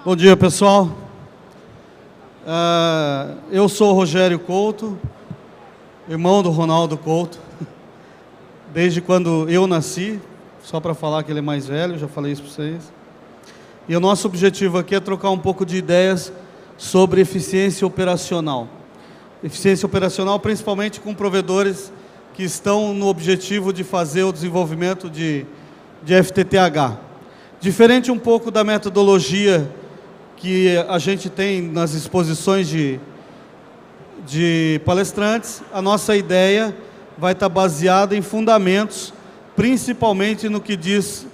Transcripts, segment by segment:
Bom dia, pessoal. Eu sou o Rogério Couto, irmão do Ronaldo Couto, desde quando eu nasci, só para falar que ele é mais velho, já falei isso para vocês. E o nosso objetivo aqui é trocar um pouco de ideias sobre eficiência operacional. Eficiência operacional principalmente com provedores que estão no objetivo de fazer o desenvolvimento de FTTH. Diferente um pouco da metodologia que a gente tem nas exposições de palestrantes, a nossa ideia vai estar baseada em fundamentos, principalmente no que diz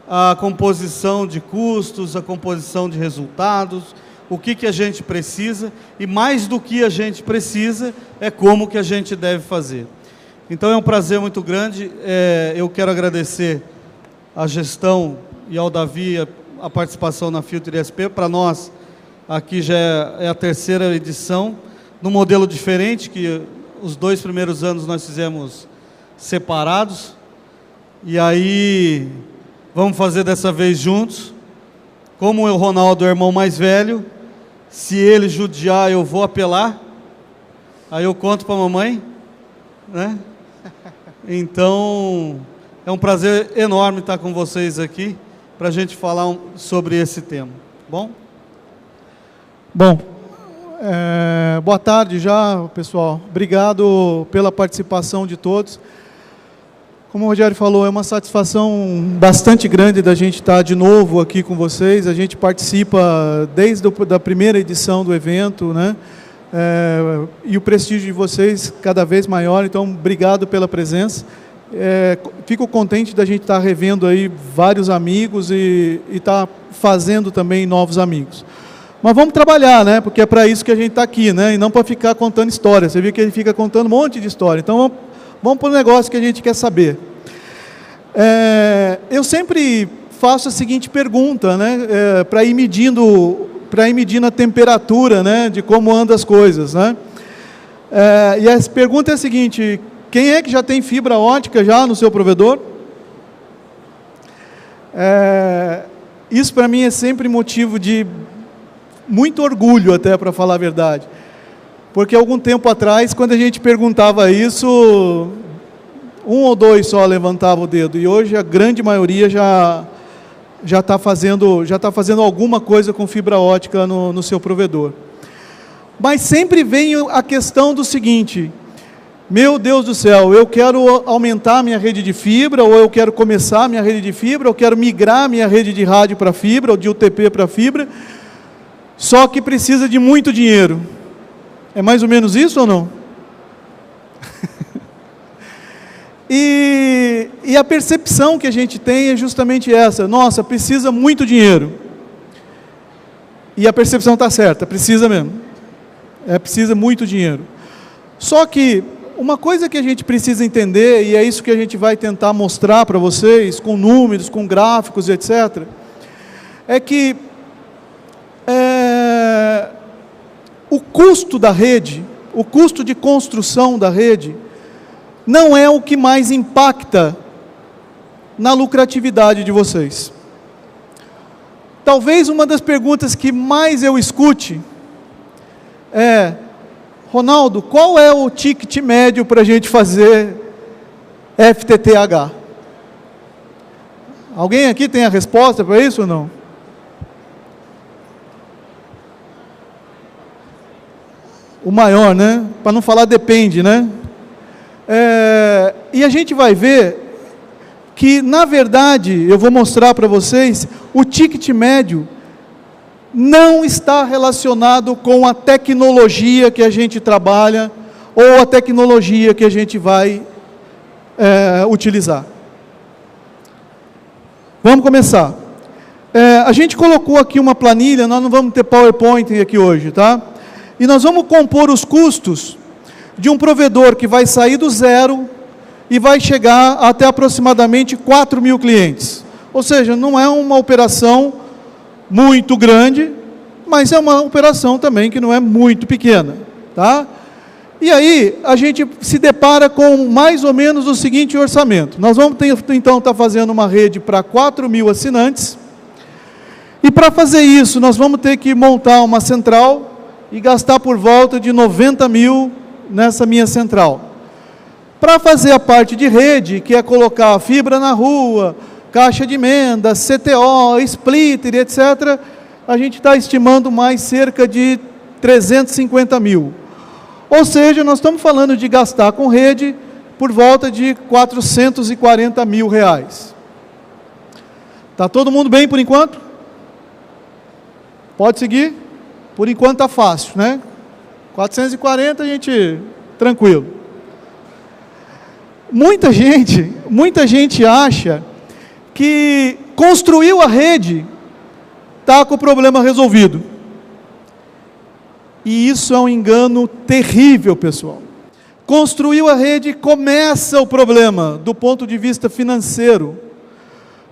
a composição de custos, a composição de resultados, o que a gente precisa, e mais do que a gente precisa, é como que a gente deve fazer. Então é um prazer muito grande, eu quero agradecer à gestão e ao Davi a participação na Filter ISP. Para nós, aqui já é a terceira edição, num modelo diferente, que os 2 primeiros anos nós fizemos separados, e aí vamos fazer dessa vez juntos. Como o Ronaldo é o irmão mais velho, se ele judiar eu vou apelar, aí eu conto para a mamãe, né? Então, é um prazer enorme estar com vocês aqui, para a gente falar sobre esse tema. Bom, boa tarde já, pessoal. Obrigado pela participação de todos. Como o Rogério falou, é uma satisfação bastante grande da gente estar de novo aqui com vocês. A gente participa desde a primeira edição do evento, né? E o prestígio de vocês cada vez maior, então obrigado pela presença. Fico contente da gente estar revendo aí vários amigos e estar fazendo também novos amigos. Mas vamos trabalhar, né? Porque é para isso que a gente está aqui, né? E não para ficar contando história. Você viu que ele fica contando um monte de história. Então vamos para o negócio que a gente quer saber. Eu sempre faço a seguinte pergunta, né? Para ir medindo a temperatura, né? De como andam as coisas, né? E a pergunta é a seguinte: quem é que já tem fibra ótica já no seu provedor? Isso para mim é sempre motivo de muito orgulho, até, para falar a verdade. Porque algum tempo atrás, quando a gente perguntava isso, 1 ou 2 só levantavam o dedo. E hoje a grande maioria já está fazendo alguma coisa com fibra ótica no seu provedor. Mas sempre vem a questão do seguinte: meu Deus do céu, eu quero aumentar minha rede de fibra, ou eu quero começar minha rede de fibra, ou quero migrar minha rede de rádio para fibra, ou de UTP para fibra, só que precisa de muito dinheiro. É mais ou menos isso ou não? E a percepção que a gente tem é justamente essa: nossa, precisa muito dinheiro. E a percepção está certa, precisa mesmo. Precisa muito dinheiro. Só que uma coisa que a gente precisa entender, e é isso que a gente vai tentar mostrar para vocês, com números, com gráficos, etc., é que o custo da rede, o custo de construção da rede, não é o que mais impacta na lucratividade de vocês. Talvez uma das perguntas que mais eu escute é: Ronaldo, qual é o ticket médio para a gente fazer FTTH? Alguém aqui tem a resposta para isso ou não? O maior, né? Para não falar depende, né? E a gente vai ver que, na verdade, eu vou mostrar para vocês, o ticket médio não está relacionado com a tecnologia que a gente trabalha ou a tecnologia que a gente vai utilizar. Vamos começar. A gente colocou aqui uma planilha, nós não vamos ter PowerPoint aqui hoje, tá? E nós vamos compor os custos de um provedor que vai sair do zero e vai chegar até aproximadamente 4.000 clientes. Ou seja, não é uma operação muito grande, mas é uma operação também que não é muito pequena, tá? E aí, a gente se depara com mais ou menos o seguinte orçamento. Nós vamos então estar fazendo uma rede para 4.000 assinantes, E para fazer isso, nós vamos ter que montar uma central e gastar por volta de 90 mil nessa minha central. Para fazer a parte de rede, que é colocar a fibra na rua, caixa de emenda, CTO, splitter, etc., a gente está estimando mais cerca de 350 mil. Ou seja, nós estamos falando de gastar com rede por volta de 440 mil reais. Está todo mundo bem por enquanto? Pode seguir? Por enquanto está fácil, né? 440 a gente, tranquilo. Muita gente acha que construiu a rede, está com o problema resolvido. E isso é um engano terrível, pessoal. Construiu a rede, começa o problema do ponto de vista financeiro.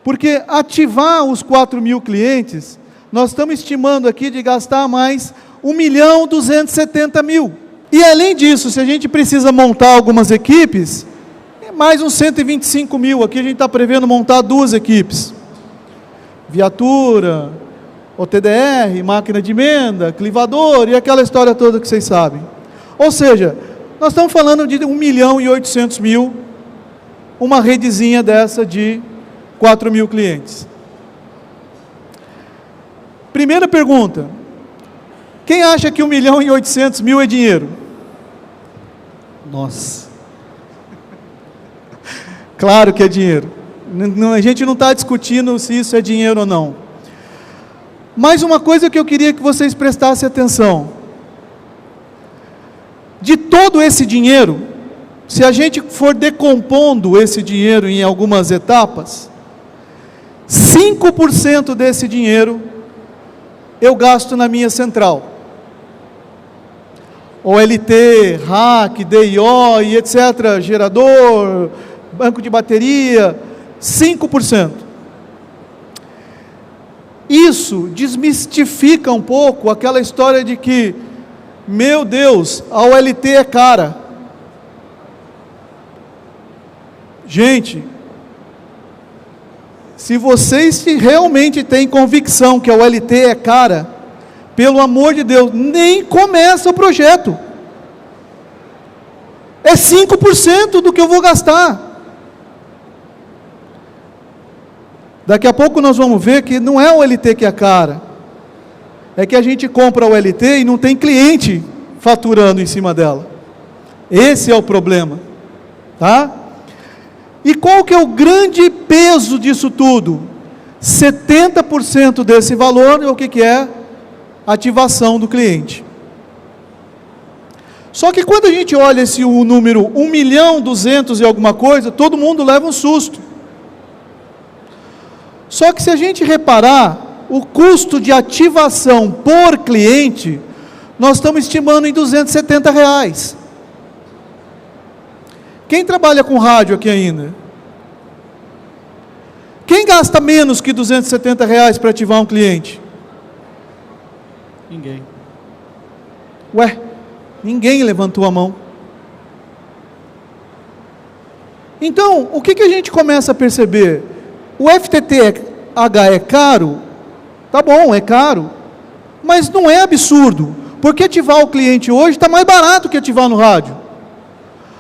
Porque ativar os 4 mil clientes, nós estamos estimando aqui de gastar mais 1.270.000. E além disso, se a gente precisa montar algumas equipes, é mais uns 125 mil. Aqui a gente está prevendo montar 2 equipes. Viatura, OTDR, máquina de emenda, clivador e aquela história toda que vocês sabem. Ou seja, nós estamos falando de 1.800.000, uma redezinha dessa de 4 mil clientes. Primeira pergunta, quem acha que 1.800.000 é dinheiro? Nossa. Claro que é dinheiro. A gente não está discutindo se isso é dinheiro ou não. Mas uma coisa que eu queria que vocês prestassem atenção. De todo esse dinheiro, se a gente for decompondo esse dinheiro em algumas etapas, 5% desse dinheiro eu gasto na minha central. OLT, RAC, DIO e etc., gerador, banco de bateria, 5%. Isso desmistifica um pouco aquela história de que, meu Deus, a OLT é cara. Gente, se vocês realmente têm convicção que a OLT é cara, pelo amor de Deus, nem começa o projeto. É 5% do que eu vou gastar. Daqui a pouco nós vamos ver que não é a OLT que é cara. É que a gente compra a OLT e não tem cliente faturando em cima dela. Esse é o problema. Tá? E qual que é o grande peso disso tudo? 70% desse valor é o que é? Ativação do cliente. Só que quando a gente olha o número 1.200.000 e alguma coisa, todo mundo leva um susto. Só que se a gente reparar, o custo de ativação por cliente, nós estamos estimando em R$270. Quem trabalha com rádio aqui ainda? Quem gasta menos que R$270 para ativar um cliente? Ninguém. Ué, ninguém levantou a mão. Então, o que a gente começa a perceber? O FTTH é caro? Tá bom, é caro. Mas não é absurdo. Porque ativar o cliente hoje está mais barato que ativar no rádio.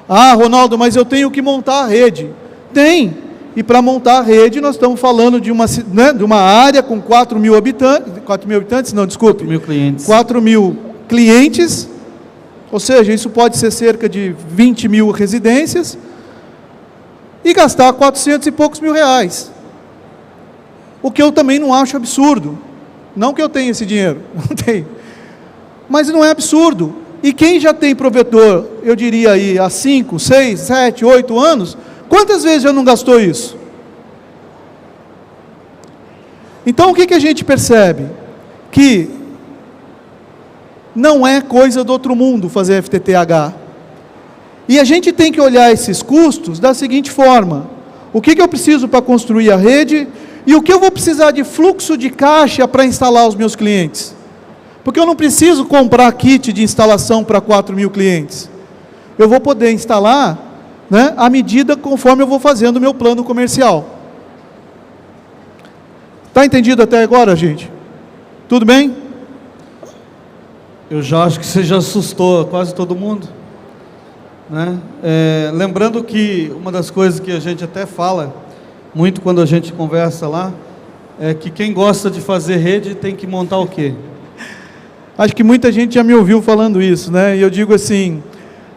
Ah, Ronaldo, mas eu tenho que montar a rede. Tem. E para montar a rede, nós estamos falando de uma área com 4 mil habitantes. 4 mil habitantes? Não, desculpe. 4 mil clientes. 4 mil clientes. Ou seja, isso pode ser cerca de 20 mil residências. E gastar 400 e poucos mil reais. O que eu também não acho absurdo. Não que eu tenha esse dinheiro. Não tenho. Mas não é absurdo. E quem já tem provedor, eu diria aí, há 5, 6, 7, 8 anos, quantas vezes já não gastou isso? Então, o que a gente percebe? Que não é coisa do outro mundo fazer FTTH. E a gente tem que olhar esses custos da seguinte forma: o que eu preciso para construir a rede e o que eu vou precisar de fluxo de caixa para instalar os meus clientes? Porque eu não preciso comprar kit de instalação para 4 mil clientes. Eu vou poder instalar, né, à medida conforme eu vou fazendo o meu plano comercial. Está entendido até agora, gente? Tudo bem? Eu já acho que você já assustou quase todo mundo, né? Lembrando que uma das coisas que a gente até fala muito quando a gente conversa lá, é que quem gosta de fazer rede tem que montar o quê? Acho que muita gente já me ouviu falando isso, né? E eu digo assim,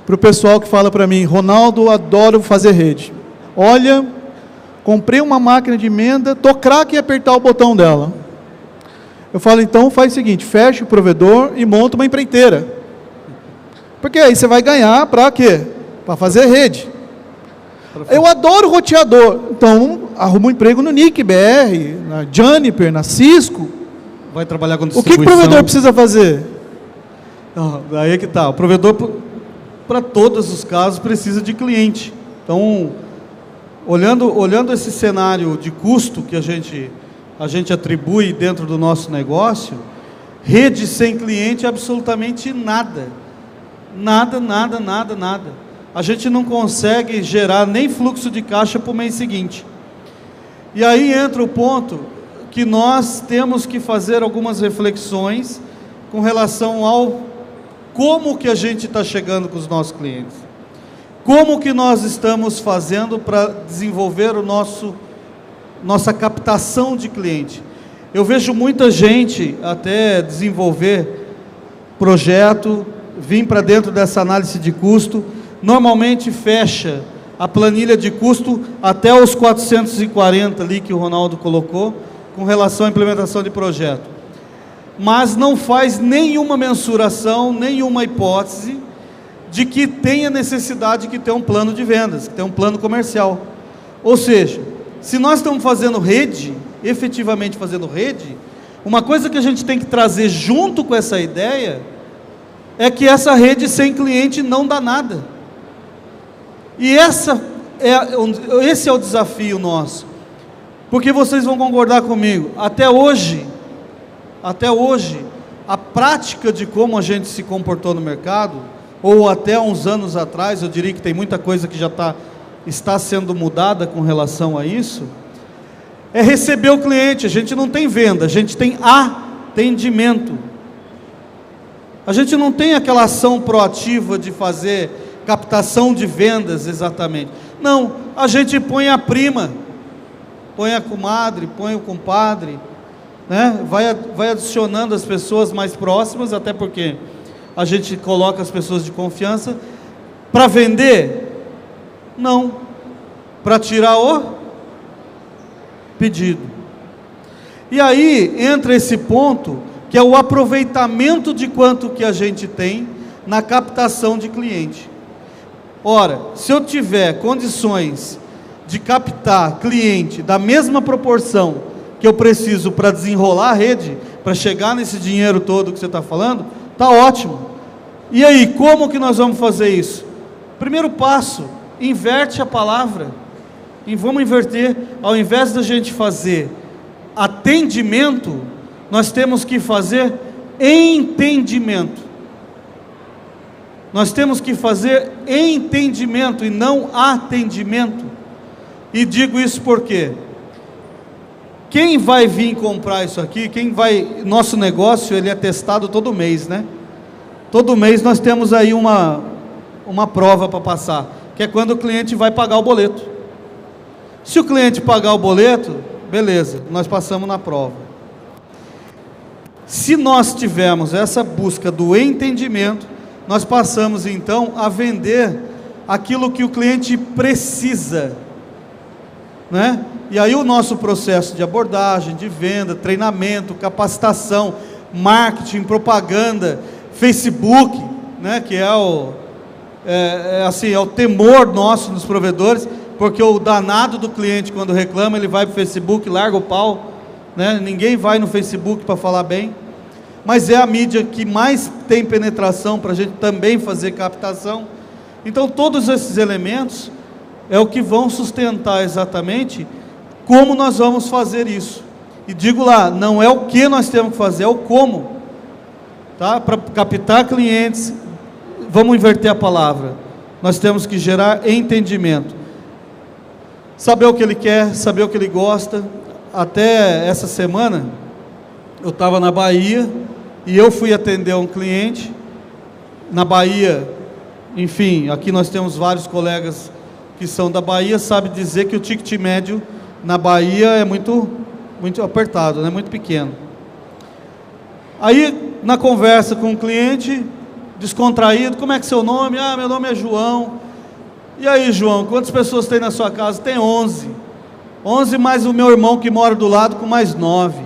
para o pessoal que fala para mim, Ronaldo, adoro fazer rede. Olha, comprei uma máquina de emenda, tô craque em apertar o botão dela. Eu falo, então faz o seguinte, fecha o provedor e monta uma empreiteira. Porque aí você vai ganhar para quê? Para fazer rede. Eu adoro roteador, então arruma um emprego no NIC BR, na Juniper, na Cisco. Vai trabalhar com O que distribuição. o provedor precisa fazer? Aí é que tá, o provedor, para todos os casos, precisa de cliente. Então, olhando esse cenário de custo que a gente atribui dentro do nosso negócio, rede sem cliente é absolutamente nada. Nada. A gente não consegue gerar nem fluxo de caixa para o mês seguinte. E aí entra o ponto que nós temos que fazer algumas reflexões com relação ao como que a gente está chegando com os nossos clientes. Como que nós estamos fazendo para desenvolver nossa captação de cliente. Eu vejo muita gente até desenvolver projeto, vir para dentro dessa análise de custo, normalmente fecha a planilha de custo até os 440 ali que o Ronaldo colocou, com relação à implementação de projeto. Mas não faz nenhuma mensuração, nenhuma hipótese de que tenha necessidade de ter um plano de vendas, que tenha um plano comercial. Ou seja, se nós estamos fazendo rede, efetivamente fazendo rede, uma coisa que a gente tem que trazer junto com essa ideia é que essa rede sem cliente não dá nada. E esse é o desafio nosso. Porque vocês vão concordar comigo, até hoje, a prática de como a gente se comportou no mercado, ou até uns anos atrás, eu diria que tem muita coisa que já está sendo mudada com relação a isso, é receber o cliente. A gente não tem venda, a gente tem atendimento. A gente não tem aquela ação proativa de fazer captação de vendas exatamente. Não, a gente põe a prima, põe a comadre, põe o compadre, né? Vai adicionando as pessoas mais próximas, até porque a gente coloca as pessoas de confiança. Para vender? Não. Para tirar o pedido. E aí entra esse ponto, que é o aproveitamento de quanto que a gente tem na captação de cliente. Ora, se eu tiver condições de captar cliente da mesma proporção que eu preciso para desenrolar a rede, para chegar nesse dinheiro todo que você está falando, está ótimo. E aí, como que nós vamos fazer isso? Primeiro passo, inverte a palavra. E vamos inverter. Ao invés da gente fazer atendimento, nós temos que fazer entendimento. Nós temos que fazer entendimento e não atendimento. E digo isso porque quem vai vir comprar isso aqui, nosso negócio, ele é testado todo mês, né? Todo mês nós temos aí uma prova para passar, que é quando o cliente vai pagar o boleto. Se o cliente pagar o boleto, beleza, nós passamos na prova. Se nós tivermos essa busca do entendimento, nós passamos então a vender aquilo que o cliente precisa, né? E aí o nosso processo de abordagem, de venda, treinamento, capacitação, marketing, propaganda, Facebook, né? Que é o temor nosso dos provedores, porque o danado do cliente, quando reclama, ele vai para o Facebook, larga o pau, né? Ninguém vai no Facebook para falar bem, mas é a mídia que mais tem penetração para a gente também fazer captação. Então todos esses elementos é o que vão sustentar exatamente como nós vamos fazer isso. E digo lá, não é o que nós temos que fazer, é o como, tá? Para captar clientes, vamos inverter a palavra, nós temos que gerar entendimento, saber o que ele quer, saber o que ele gosta. Até essa semana eu estava na Bahia e eu fui atender um cliente. Na Bahia, enfim, aqui nós temos vários colegas que são da Bahia, sabe dizer que o ticket médio na Bahia é muito apertado, né? Muito pequeno. Aí, na conversa com o cliente, descontraído, como é que é seu nome? Ah, meu nome é João. E aí, João, quantas pessoas tem na sua casa? Tem 11. 11 mais o meu irmão que mora do lado com mais 9.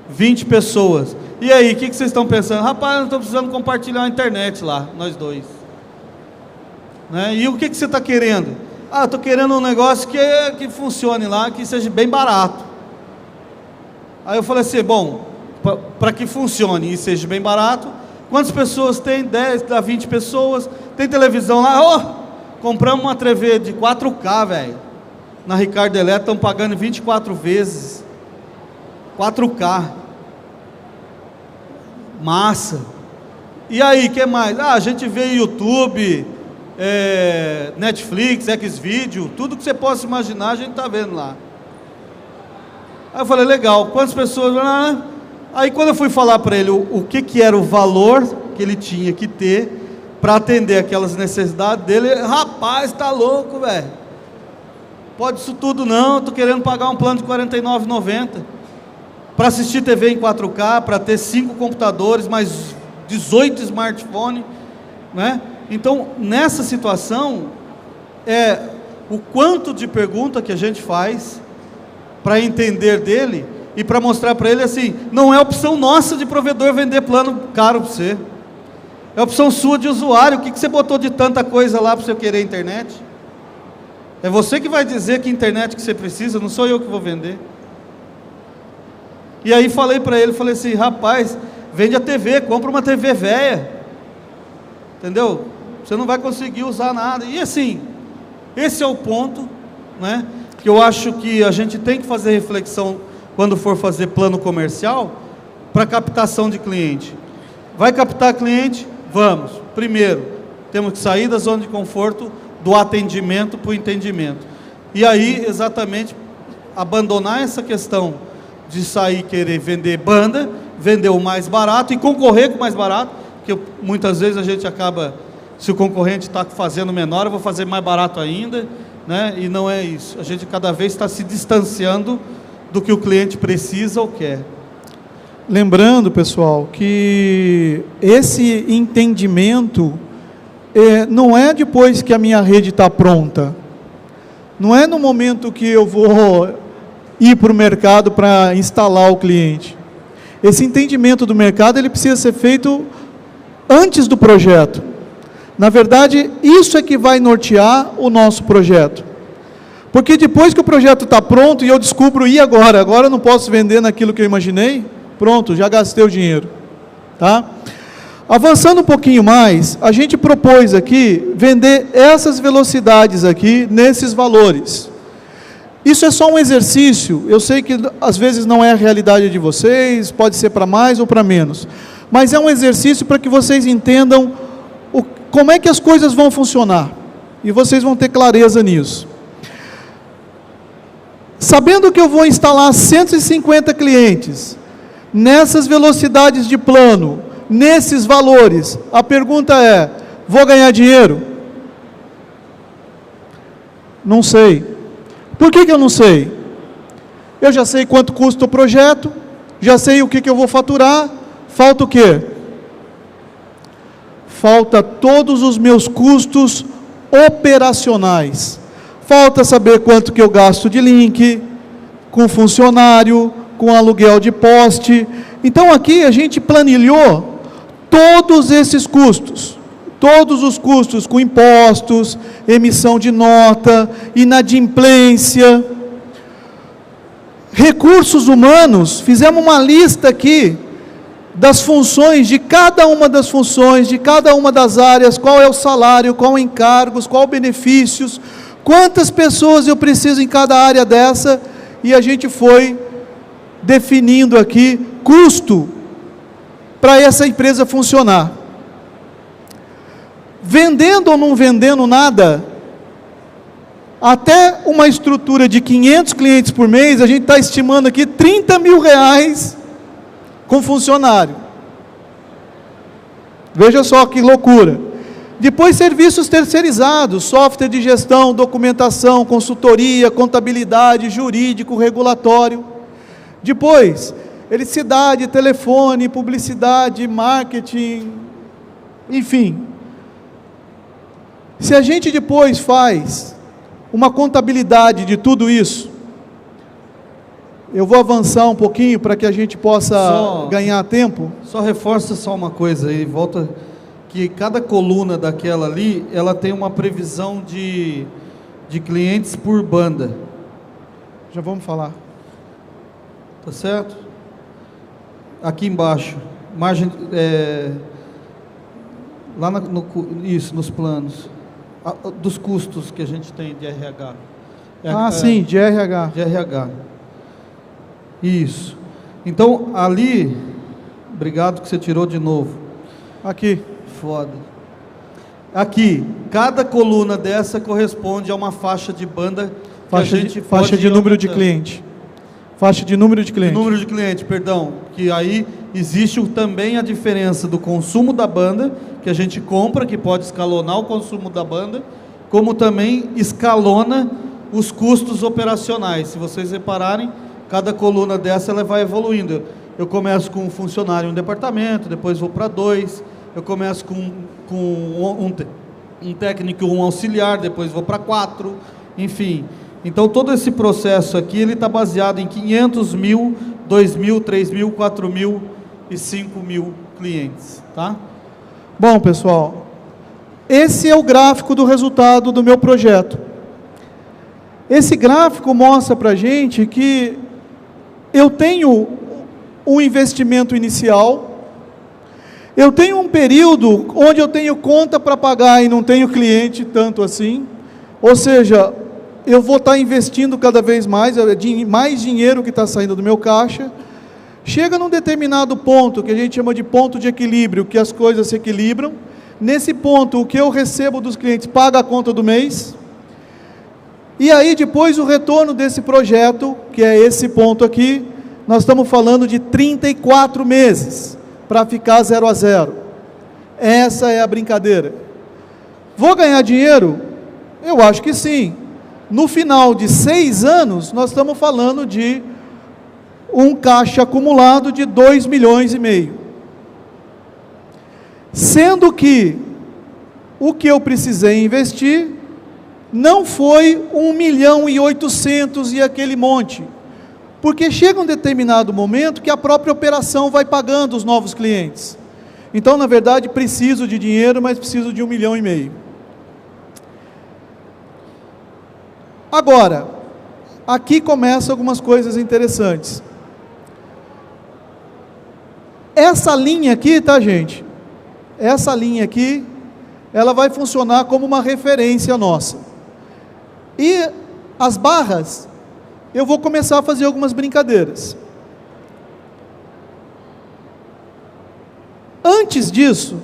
20 pessoas. E aí, o que vocês estão pensando? Rapaz, eu estou precisando compartilhar a internet lá, nós dois. Né? E o que você está querendo? Ah, estou querendo um negócio que funcione lá, que seja bem barato. Aí eu falei assim, bom, para que funcione e seja bem barato, quantas pessoas tem? 10, dá 20 pessoas, tem televisão lá, compramos uma TV de 4K, velho, na Ricardo Eletro, estão pagando 24 vezes, 4K, massa. E aí, o que mais? Ah, a gente vê YouTube, Netflix, Xvideo, tudo que você possa imaginar a gente está vendo lá. Aí eu falei, legal, quantas pessoas? Aí quando eu fui falar para ele o que era o valor que ele tinha que ter para atender aquelas necessidades dele, rapaz, tá louco, velho. Pode isso tudo não, estou querendo pagar um plano de R$ 49,90 para assistir TV em 4K, para ter 5 computadores, mais 18 smartphones, né? Então, nessa situação, o quanto de pergunta que a gente faz para entender dele e para mostrar para ele assim, não é opção nossa de provedor vender plano caro para você, é opção sua de usuário. O que você botou de tanta coisa lá para você querer internet? É você que vai dizer que internet que você precisa, não sou eu que vou vender. E aí falei para ele, falei assim, rapaz, vende a TV, compra uma TV velha, entendeu? Você não vai conseguir usar nada. E assim, esse é o ponto, né, que eu acho que a gente tem que fazer reflexão quando for fazer plano comercial para captação de cliente. Vai captar cliente? Vamos. Primeiro, temos que sair da zona de conforto do atendimento para o entendimento. E aí, exatamente, abandonar essa questão de sair querer vender banda, vender o mais barato e concorrer com o mais barato, porque muitas vezes a gente acaba, se o concorrente está fazendo menor, eu vou fazer mais barato ainda, né? E não é isso. A gente cada vez está se distanciando do que o cliente precisa ou quer. Lembrando, pessoal, que esse entendimento não é depois que a minha rede está pronta, não é no momento que eu vou ir para o mercado para instalar o cliente. Esse entendimento do mercado, ele precisa ser feito antes do projeto. Na verdade, isso é que vai nortear o nosso projeto. Porque depois que o projeto está pronto e eu descubro, e agora? Agora eu não posso vender naquilo que eu imaginei? Pronto, já gastei o dinheiro. Tá? Avançando um pouquinho mais, a gente propôs aqui vender essas velocidades aqui, nesses valores. Isso é só um exercício, eu sei que às vezes não é a realidade de vocês, pode ser para mais ou para menos, mas é um exercício para que vocês entendam como é que as coisas vão funcionar, e vocês vão ter clareza nisso. Sabendo que eu vou instalar 150 clientes, nessas velocidades de plano, nesses valores, a pergunta é, vou ganhar dinheiro? Não sei. Por que eu não sei? Eu já sei quanto custa o projeto, já sei o que eu vou faturar, falta o quê? Falta todos os meus custos operacionais. Falta saber quanto que eu gasto de link, com funcionário, com aluguel de poste. Então aqui a gente planilhou todos esses custos. Todos os custos com impostos, emissão de nota, inadimplência, recursos humanos, fizemos uma lista aqui das funções, de cada uma das funções, de cada uma das áreas, qual é o salário, qual encargos, qual benefícios, quantas pessoas eu preciso em cada área dessa, e a gente foi definindo aqui custo para essa empresa funcionar. Vendendo ou não vendendo nada, até uma estrutura de 500 clientes por mês, a gente está estimando aqui 30 mil reais com funcionário. Veja só que loucura. Depois, serviços terceirizados, software de gestão, documentação, consultoria, contabilidade, jurídico, regulatório. Depois, eletricidade, telefone, publicidade, marketing, enfim. Se a gente depois faz uma contabilidade de tudo isso, eu vou avançar um pouquinho para que a gente possa ganhar tempo. Só reforça só uma coisa aí, volta que cada coluna daquela ali, ela tem uma previsão de clientes por banda. Já vamos falar. Tá certo? Aqui embaixo, margem, lá nos planos, dos custos que a gente tem de RH. Sim, de RH. De RH. Isso. Então, ali, obrigado que você tirou de novo. Aqui. Foda. Aqui, cada coluna dessa corresponde a uma faixa de banda que a gente faixa de número de cliente. Faixa de número de cliente. Número de cliente, perdão. Que aí existe também a diferença do consumo da banda, que a gente compra, que pode escalonar o consumo da banda, como também escalona os custos operacionais. Se vocês repararem, cada coluna dessa ela vai evoluindo. Eu começo com um funcionário em um departamento, depois vou para 2, eu começo com um técnico, um auxiliar, depois vou para 4, enfim. Então todo esse processo aqui, ele está baseado em 500 mil, 2 mil, 3 mil, 4 mil e 5 mil clientes, tá? Bom, pessoal, esse é o gráfico do resultado do meu projeto. Esse gráfico mostra para a gente que eu tenho um investimento inicial, eu tenho um período onde eu tenho conta para pagar e não tenho cliente tanto assim, ou seja, eu vou estar investindo cada vez mais, mais dinheiro que está saindo do meu caixa. Chega num determinado ponto, que a gente chama de ponto de equilíbrio, que as coisas se equilibram. Nesse ponto, o que eu recebo dos clientes paga a conta do mês. E aí, depois, o retorno desse projeto, que é esse ponto aqui, nós estamos falando de 34 meses, para ficar 0 a 0. Essa é a brincadeira. Vou ganhar dinheiro? Eu acho que sim. No final de 6 anos, nós estamos falando de um caixa acumulado de 2,5 milhões. Sendo que o que eu precisei investir não foi 1,8 milhão e aquele monte. Porque chega um determinado momento que a própria operação vai pagando os novos clientes. Então, na verdade, preciso de dinheiro, mas preciso de 1,5 milhão. Agora, aqui começam algumas coisas interessantes. Essa linha aqui, tá, gente? Essa linha aqui, ela vai funcionar como uma referência nossa. E as barras, eu vou começar a fazer algumas brincadeiras. Antes disso,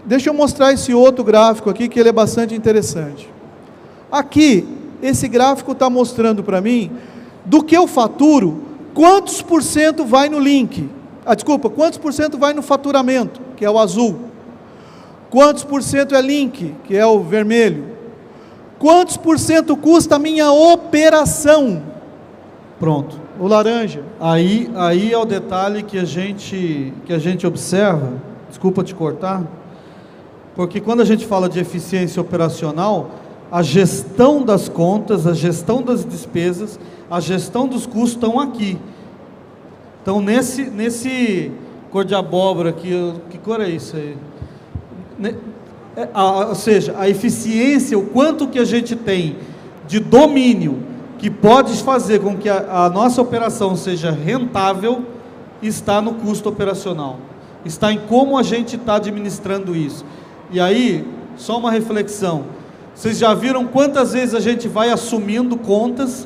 deixa eu mostrar esse outro gráfico aqui, que ele é bastante interessante. Aqui, esse gráfico está mostrando para mim, do que eu faturo, quantos por cento vai no link. Quantos por cento vai no faturamento, que é o azul. Quantos por cento é link, que é o vermelho. Quantos por cento custa a minha operação? Pronto. O laranja. Aí é o detalhe que a gente observa, desculpa te cortar, porque quando a gente fala de eficiência operacional, a gestão das contas, a gestão das despesas, a gestão dos custos estão aqui. Então, nesse cor de abóbora aqui, que cor é isso aí? Ou seja, a eficiência, o quanto que a gente tem de domínio, que pode fazer com que a nossa operação seja rentável, está no custo operacional. Está em como a gente está administrando isso. E aí, só uma reflexão. Vocês já viram quantas vezes a gente vai assumindo contas,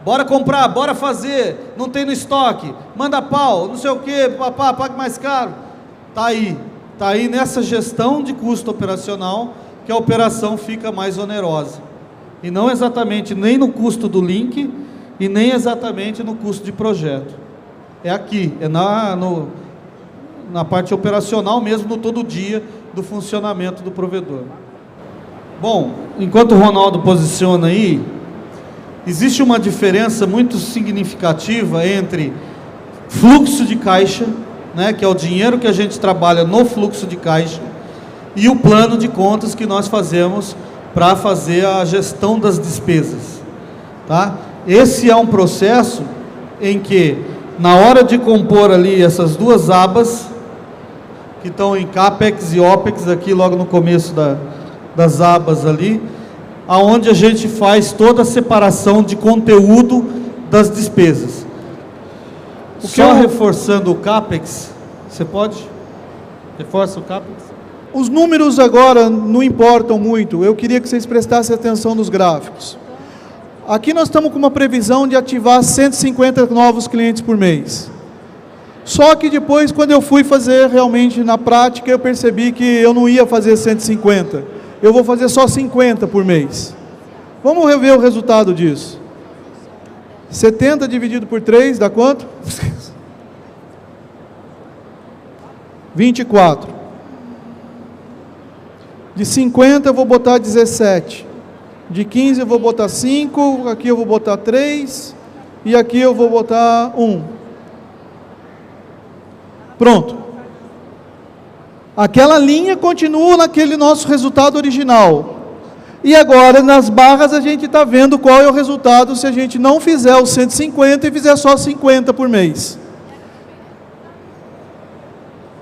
bora comprar, bora fazer, não tem no estoque, manda pau, não sei o que, papá, pague mais caro. Está aí nessa gestão de custo operacional que a operação fica mais onerosa. E não exatamente nem no custo do link e nem exatamente no custo de projeto. É aqui, na parte operacional mesmo, no todo dia do funcionamento do provedor. Bom, enquanto o Ronaldo posiciona aí, existe uma diferença muito significativa entre fluxo de caixa, né, que é o dinheiro que a gente trabalha no fluxo de caixa, e o plano de contas que nós fazemos para fazer a gestão das despesas. Tá? Esse é um processo em que, na hora de compor ali essas duas abas, que estão em CAPEX e OPEX, aqui logo no começo das abas ali, aonde a gente faz toda a separação de conteúdo das despesas. Só reforçando o CAPEX, você pode? Reforça o CAPEX? Os números agora não importam muito, eu queria que vocês prestassem atenção nos gráficos. Aqui nós estamos com uma previsão de ativar 150 novos clientes por mês. Só que depois, quando eu fui fazer realmente na prática, eu percebi que eu não ia fazer 150. Eu vou fazer só 50 por mês. Vamos rever o resultado disso. 70 dividido por 3 dá quanto? 24. De 50 eu vou botar 17. De 15 eu vou botar 5. Aqui eu vou botar 3. E aqui eu vou botar 1. Pronto. Aquela linha continua naquele nosso resultado original. E agora nas barras a gente está vendo qual é o resultado se a gente não fizer os 150 e fizer só 50 por mês.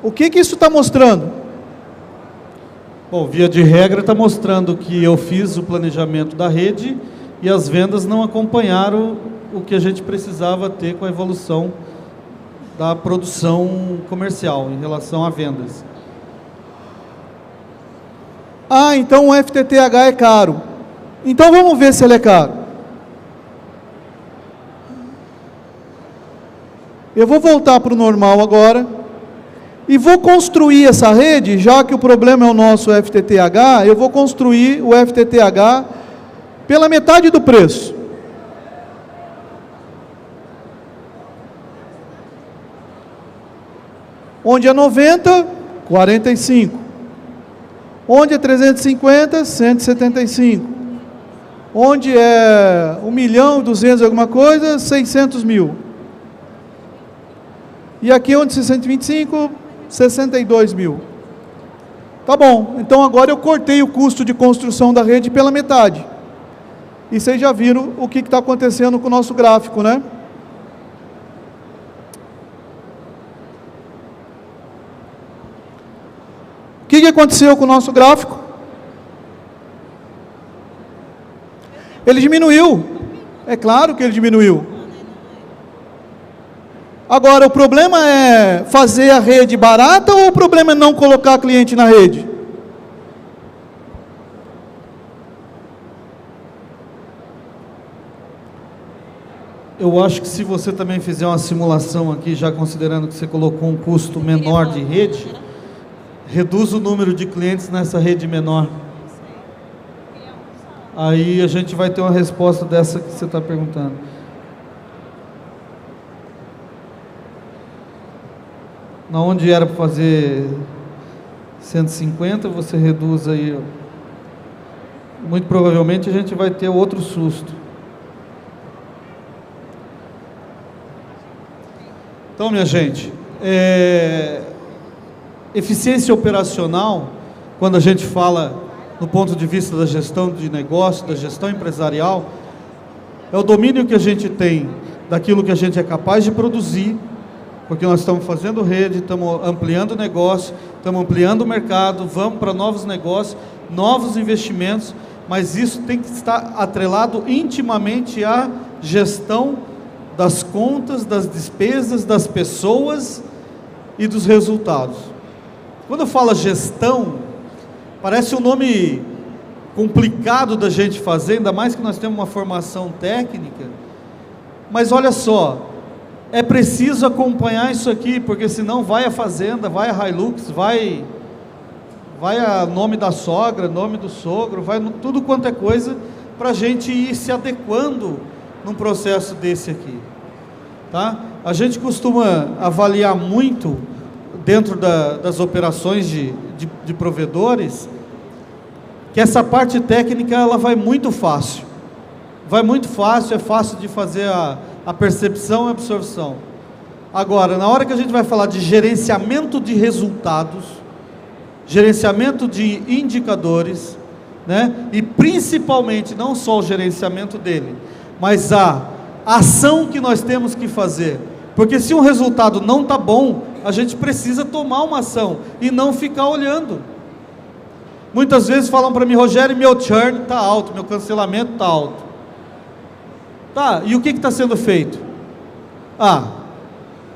O que isso está mostrando? Bom, via de regra está mostrando que eu fiz o planejamento da rede e as vendas não acompanharam o que a gente precisava ter com a evolução da produção comercial em relação a vendas. Ah, então o FTTH é caro. Então vamos ver se ele é caro. Eu vou voltar para o normal agora e vou construir essa rede, já que o problema é o nosso FTTH, eu vou construir o FTTH pela metade do preço. Onde é 90, 45. Onde é 350, 175. Onde é 1.200.000 alguma coisa, 600.000. E aqui onde 625, 62.000. Tá bom, então agora eu cortei o custo de construção da rede pela metade. E vocês já viram o que está acontecendo com o nosso gráfico, né? O que aconteceu com o nosso gráfico? Ele diminuiu. É claro que ele diminuiu. Agora, o problema é fazer a rede barata ou o problema é não colocar cliente na rede? Eu acho que se você também fizer uma simulação aqui, já considerando que você colocou um custo menor de rede, reduz o número de clientes nessa rede menor. Aí a gente vai ter uma resposta dessa que você está perguntando. Na onde era para fazer 150, você reduz aí. Muito provavelmente a gente vai ter outro susto. Então, minha gente, eficiência operacional, quando a gente fala no ponto de vista da gestão de negócio, da gestão empresarial, é o domínio que a gente tem daquilo que a gente é capaz de produzir, porque nós estamos fazendo rede, estamos ampliando o negócio, estamos ampliando o mercado, vamos para novos negócios, novos investimentos, mas isso tem que estar atrelado intimamente à gestão das contas, das despesas, das pessoas e dos resultados. Quando eu falo gestão, parece um nome complicado da gente fazer, ainda mais que nós temos uma formação técnica, mas olha só, é preciso acompanhar isso aqui, porque senão vai a fazenda, vai a Hilux, vai a nome da sogra, nome do sogro, vai tudo quanto é coisa, para a gente ir se adequando num processo desse aqui, tá? A gente costuma avaliar muito dentro das operações de provedores, que essa parte técnica ela vai muito fácil. Vai muito fácil, é fácil de fazer a percepção e a absorção. Agora, na hora que a gente vai falar de gerenciamento de resultados, gerenciamento de indicadores, né? E principalmente, não só o gerenciamento dele, mas a ação que nós temos que fazer. Porque se um resultado não está bom, a gente precisa tomar uma ação e não ficar olhando. Muitas vezes falam para mim: Rogério, meu churn está alto, meu cancelamento está alto. Tá, e o que está sendo feito?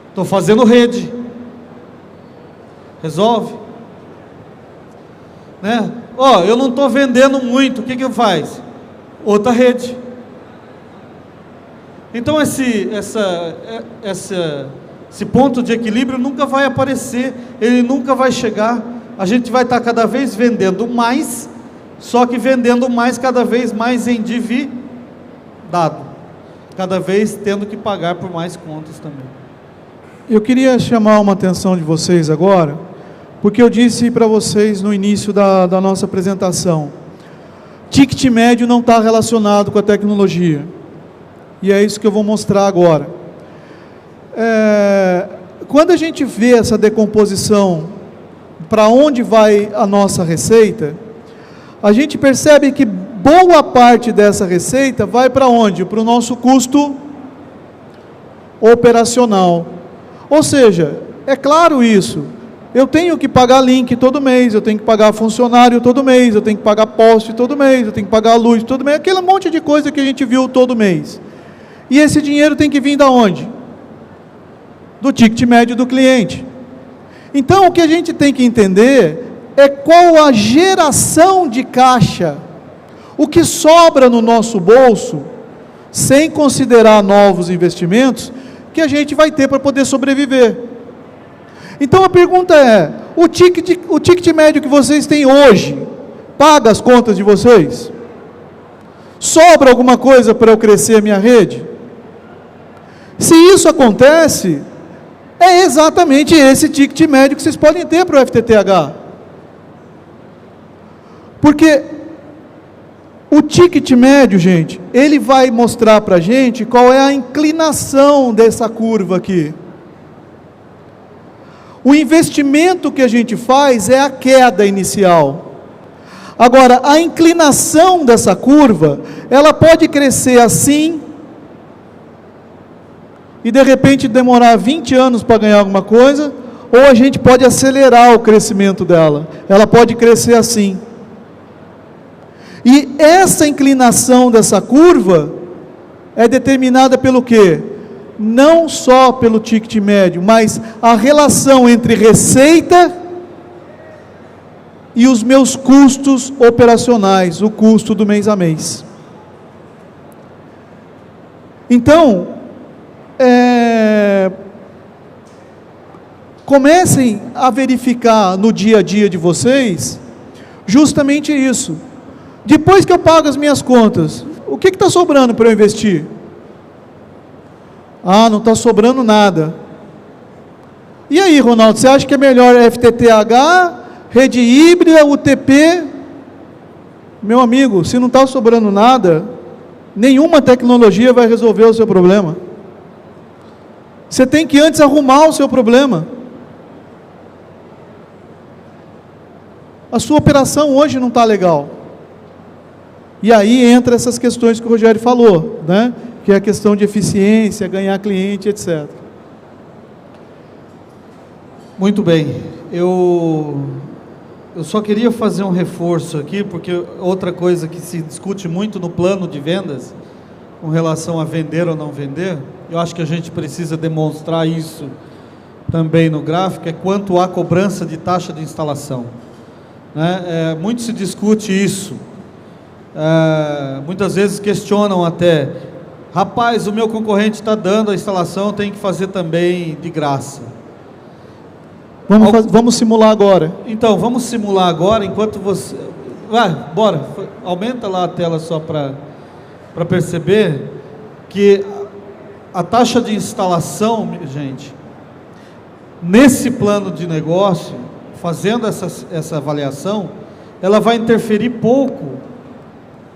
Estou fazendo rede. Resolve? Né? Eu não estou vendendo muito, o que faz? Outra rede. Então esse ponto de equilíbrio nunca vai aparecer, ele nunca vai chegar. A gente vai estar cada vez vendendo mais, só que vendendo mais, cada vez mais endividado, cada vez tendo que pagar por mais contas também. Eu queria chamar uma atenção de vocês agora, porque eu disse para vocês no início da nossa apresentação, ticket médio não está relacionado com a tecnologia, e é isso que eu vou mostrar agora. Quando a gente vê essa decomposição, para onde vai a nossa receita, a gente percebe que boa parte dessa receita vai para onde? Para o nosso custo operacional. Ou seja, é claro isso, eu tenho que pagar link todo mês, eu tenho que pagar funcionário todo mês, eu tenho que pagar poste todo mês, eu tenho que pagar luz todo mês, aquele monte de coisa que a gente viu todo mês. E esse dinheiro tem que vir da onde? Do ticket médio do cliente. Então o que a gente tem que entender é qual a geração de caixa, o que sobra no nosso bolso, sem considerar novos investimentos, que a gente vai ter para poder sobreviver. Então a pergunta é, o ticket médio que vocês têm hoje, paga as contas de vocês? Sobra alguma coisa para eu crescer a minha rede? Se isso acontece, é exatamente esse ticket médio que vocês podem ter para o FTTH. Porque o ticket médio, gente, ele vai mostrar para a gente qual é a inclinação dessa curva aqui. O investimento que a gente faz é a queda inicial. Agora, a inclinação dessa curva, ela pode crescer assim, e de repente demorar 20 anos para ganhar alguma coisa, ou a gente pode acelerar o crescimento dela. Ela pode crescer assim. E essa inclinação dessa curva é determinada pelo quê? Não só pelo ticket médio, mas a relação entre receita e os meus custos operacionais, o custo do mês a mês. Então, comecem a verificar no dia a dia de vocês justamente isso. Depois que eu pago as minhas contas, o que está sobrando para eu investir? Não está sobrando nada. E aí, Ronaldo, você acha que é melhor FTTH, rede híbrida, UTP? Meu amigo, se não está sobrando nada, nenhuma tecnologia vai resolver o seu problema. Você tem que antes arrumar o seu problema. A sua operação hoje não está legal. E aí entra essas questões que o Rogério falou, né? Que é a questão de eficiência, ganhar cliente, etc. Muito bem. Eu só queria fazer um reforço aqui, porque outra coisa que se discute muito no plano de vendas, com relação a vender ou não vender, eu acho que a gente precisa demonstrar isso também no gráfico, é quanto à cobrança de taxa de instalação. Né? Muito se discute isso. Muitas vezes questionam até, rapaz, o meu concorrente está dando a instalação, tem que fazer também de graça. Vamos simular agora. Então, vamos simular agora, enquanto você... bora, aumenta lá a tela só para perceber que a taxa de instalação, gente, nesse plano de negócio, fazendo essa avaliação, ela vai interferir pouco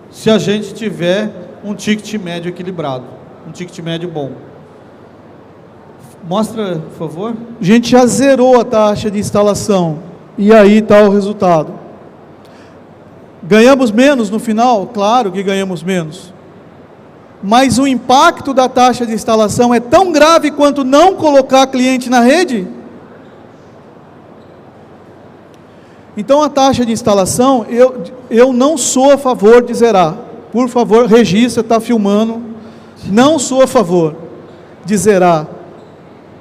se a gente tiver um ticket médio equilibrado, um ticket médio bom. Mostra, por favor. A gente já zerou a taxa de instalação, e aí está o resultado. Ganhamos menos no final? Claro que ganhamos menos. Mas o impacto da taxa de instalação é tão grave quanto não colocar cliente na rede? Então a taxa de instalação, eu não sou a favor de zerar. Por favor, registra, está filmando. Não sou a favor de zerar.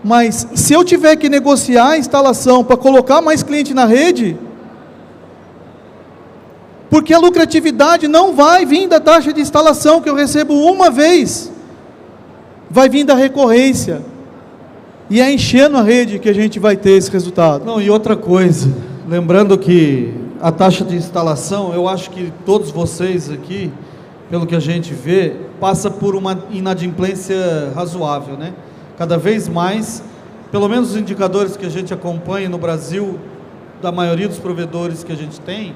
Mas se eu tiver que negociar a instalação para colocar mais cliente na rede, porque a lucratividade não vai vir da taxa de instalação que eu recebo uma vez, vai vir da recorrência, e é enchendo a rede que a gente vai ter esse resultado. Não, e outra coisa, lembrando que a taxa de instalação, eu acho que todos vocês aqui, pelo que a gente vê, passa por uma inadimplência razoável, né? Cada vez mais, pelo menos os indicadores que a gente acompanha no Brasil, da maioria dos provedores que a gente tem,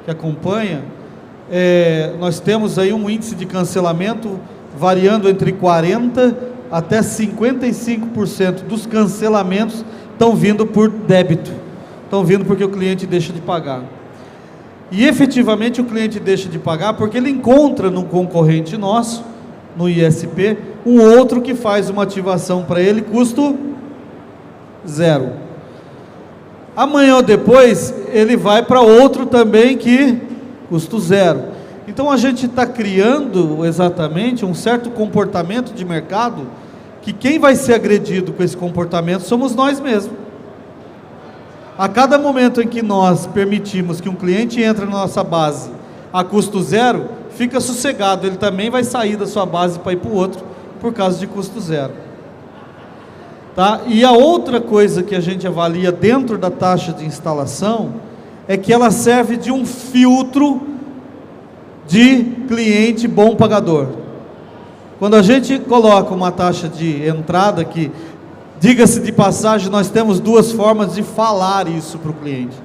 que acompanha, nós temos aí um índice de cancelamento variando entre 40% até 55% dos cancelamentos estão vindo por débito, estão vindo porque o cliente deixa de pagar. E efetivamente o cliente deixa de pagar porque ele encontra num concorrente nosso, no ISP, um outro que faz uma ativação para ele, custo zero. Amanhã ou depois, ele vai para outro também que custo zero. Então a gente está criando exatamente um certo comportamento de mercado, que quem vai ser agredido com esse comportamento somos nós mesmos. A cada momento em que nós permitimos que um cliente entre na nossa base a custo zero, fica sossegado, ele também vai sair da sua base para ir para o outro, por causa de custo zero. Tá? E a outra coisa que a gente avalia dentro da taxa de instalação, é que ela serve de um filtro de cliente bom pagador. Quando a gente coloca uma taxa de entrada, que, diga-se de passagem, nós temos duas formas de falar isso para o cliente.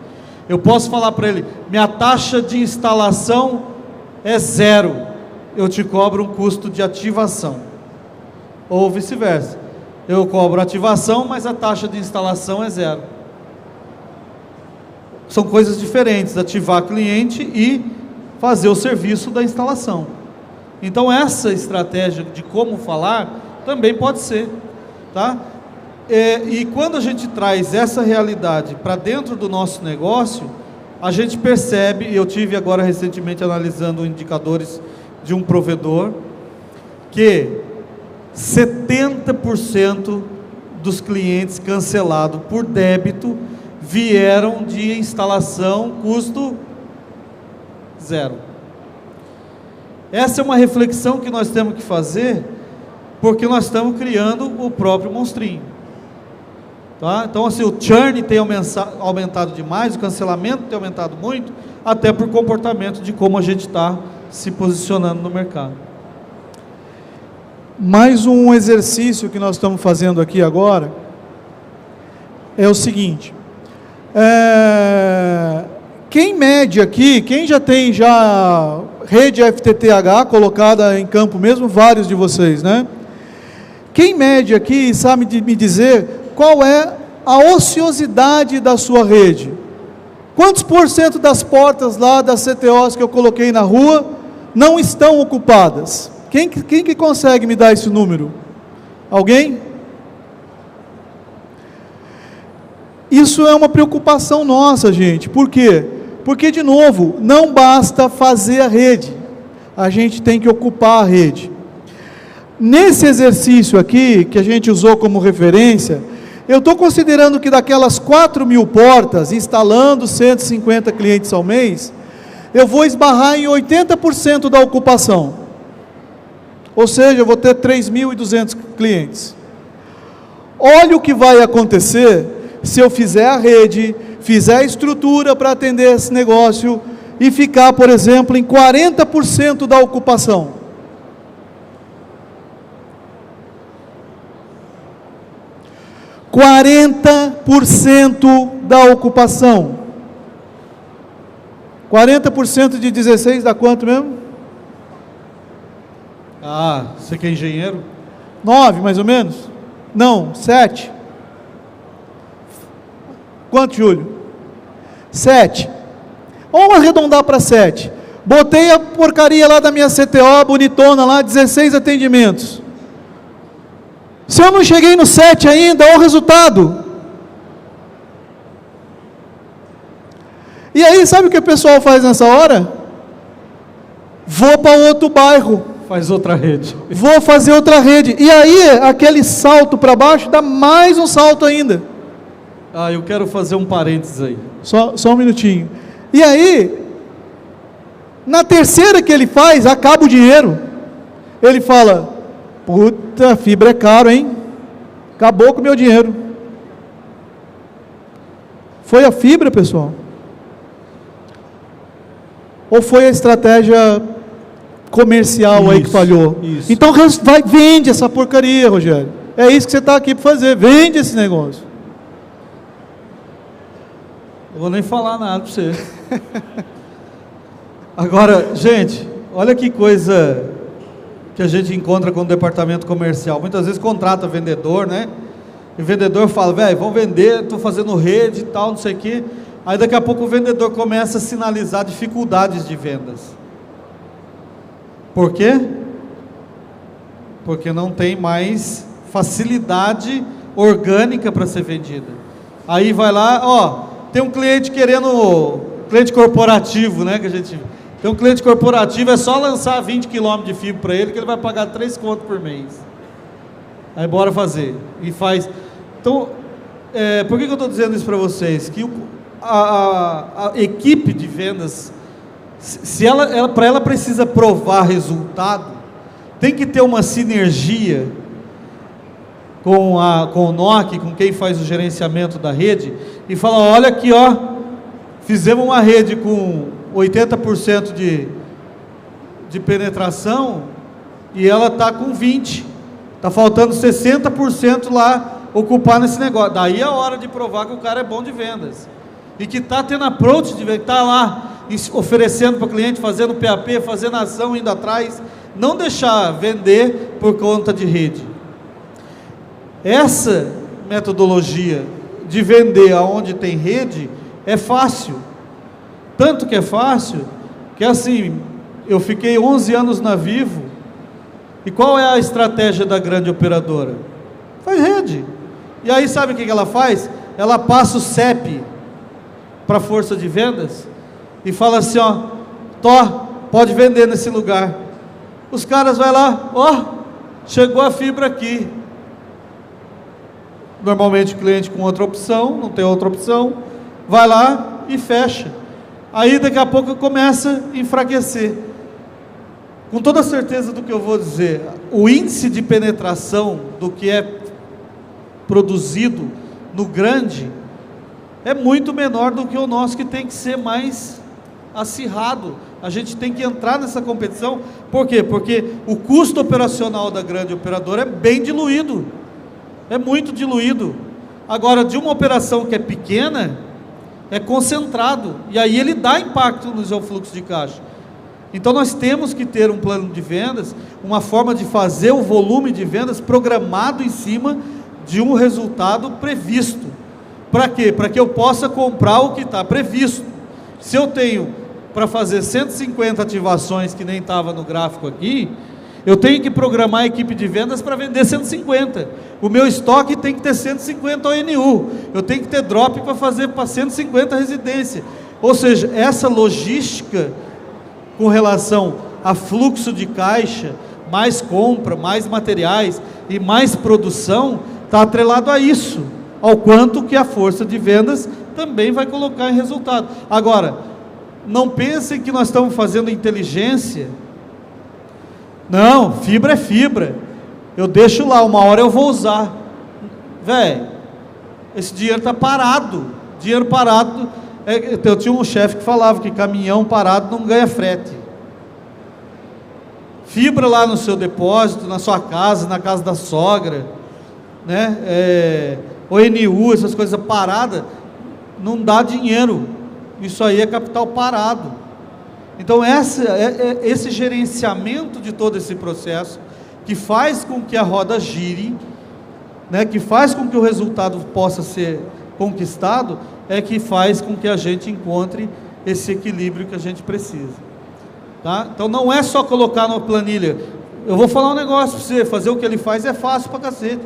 Eu posso falar para ele, minha taxa de instalação é zero, eu te cobro um custo de ativação. Ou vice-versa, eu cobro ativação, mas a taxa de instalação é zero. São coisas diferentes, ativar cliente e fazer o serviço da instalação. Então essa estratégia de como falar, também pode ser, tá? E quando a gente traz essa realidade para dentro do nosso negócio, a gente percebe, eu tive agora recentemente analisando indicadores de um provedor, que 70% dos clientes cancelados por débito vieram de instalação custo zero. Essa é uma reflexão que nós temos que fazer, porque nós estamos criando o próprio monstrinho. Tá? Então, assim, o churn tem aumentado demais, o cancelamento tem aumentado muito, até por comportamento de como a gente está se posicionando no mercado. Mais um exercício que nós estamos fazendo aqui agora é o seguinte: quem mede aqui, quem já tem rede FTTH colocada em campo mesmo, vários de vocês, né? Quem mede aqui sabe me dizer qual é a ociosidade da sua rede? Quantos % das portas lá das CTOs que eu coloquei na rua não estão ocupadas? Quem que consegue me dar esse número? Alguém? Isso é uma preocupação nossa, gente. Por quê? Porque, de novo, não basta fazer a rede, a gente tem que ocupar a rede. Nesse exercício aqui, que a gente usou como referência, eu estou considerando que daquelas 4.000 portas, instalando 150 clientes ao mês, eu vou esbarrar em 80% da ocupação. Ou seja, eu vou ter 3.200 clientes. Olha o que vai acontecer se eu fizer a rede, fizer a estrutura para atender esse negócio e ficar, por exemplo, em 40% da ocupação. 40% da ocupação. 40% de 16 dá quanto mesmo? Ah, você que é engenheiro? 9, mais ou menos? Não, 7. Quanto, Júlio? 7. Vamos arredondar para 7. Botei a porcaria lá da minha CTO, bonitona lá, 16 atendimentos. Se eu não cheguei no 7 ainda, olha o resultado. E aí, sabe o que o pessoal faz nessa hora? Vou para outro bairro. Faz outra rede. Vou fazer outra rede. E aí, aquele salto para baixo, dá mais um salto ainda. Ah, eu quero fazer um parênteses aí. Só um minutinho. E aí, na terceira que ele faz, acaba o dinheiro. Ele fala, puta, fibra é caro, hein? Acabou com o meu dinheiro. Foi a fibra, pessoal? Ou foi a estratégia comercial aí que falhou? Isso. Então vende essa porcaria, Rogério. É isso que você está aqui para fazer. Vende esse negócio. Eu vou nem falar nada para você. Agora, gente, olha que coisa que a gente encontra com o departamento comercial. Muitas vezes contrata vendedor, né? E o vendedor fala, velho, vamos vender, estou fazendo rede e tal, não sei o quê. Aí daqui a pouco o vendedor começa a sinalizar dificuldades de vendas. Por quê? Porque não tem mais facilidade orgânica para ser vendida. Aí vai lá, ó, tem um cliente querendo, cliente corporativo, né, que a gente... Tem um cliente corporativo, é só lançar 20 km de fibra para ele, que ele vai pagar 3 contos por mês. Aí bora fazer. E faz. Então, por que eu estou dizendo isso para vocês? Que a equipe de vendas, se para ela precisa provar resultado, tem que ter uma sinergia com o NOC, com quem faz o gerenciamento da rede, e fala, olha aqui, ó, fizemos uma rede com 80% de penetração, e ela está com 20%, está faltando 60% lá, ocupar nesse negócio. Daí é a hora de provar que o cara é bom de vendas, e que está tendo approach de venda, está lá, oferecendo para o cliente, fazendo PAP, fazendo ação, indo atrás, não deixar vender por conta de rede. Essa metodologia de vender aonde tem rede, é fácil, tanto que é fácil, que assim, eu fiquei 11 anos na Vivo, e qual é a estratégia da grande operadora? Faz rede, e aí sabe o que ela faz? Ela passa o CEP para a força de vendas, e fala assim, ó, pode vender nesse lugar, os caras vai lá, ó, chegou a fibra aqui, normalmente o cliente com outra opção, não tem outra opção, vai lá e fecha. Aí daqui a pouco começa a enfraquecer. Com toda a certeza do que eu vou dizer, o índice de penetração do que é produzido no grande é muito menor do que o nosso, que tem que ser mais acirrado. A gente tem que entrar nessa competição. Por quê? Porque o custo operacional da grande operadora é bem diluído, é muito diluído. Agora, de uma operação que é pequena, é concentrado, e aí ele dá impacto no seu fluxo de caixa. Então nós temos que ter um plano de vendas, uma forma de fazer o volume de vendas programado em cima de um resultado previsto. Para quê? Para que eu possa comprar o que está previsto. Se eu tenho para fazer 150 ativações, que nem estava no gráfico aqui, eu tenho que programar a equipe de vendas para vender 150. O meu estoque tem que ter 150 ONU. Eu tenho que ter drop para fazer para 150 residência. Ou seja, essa logística com relação a fluxo de caixa, mais compra, mais materiais e mais produção, está atrelado a isso, ao quanto que a força de vendas também vai colocar em resultado. Agora, não pensem que nós estamos fazendo inteligência. Não, fibra é fibra, eu deixo lá, uma hora eu vou usar. Velho, esse dinheiro está parado, dinheiro parado. Eu tinha um chefe que falava que caminhão parado não ganha frete. Fibra lá no seu depósito, na sua casa, na casa da sogra, né? ONU, essas coisas paradas, não dá dinheiro. Isso aí é capital parado. Então esse gerenciamento de todo esse processo, que faz com que a roda gire, né, que faz com que o resultado possa ser conquistado, é que faz com que a gente encontre esse equilíbrio que a gente precisa. Tá? Então não é só colocar na planilha. Eu vou falar um negócio para você, fazer o que ele faz é fácil pra cacete.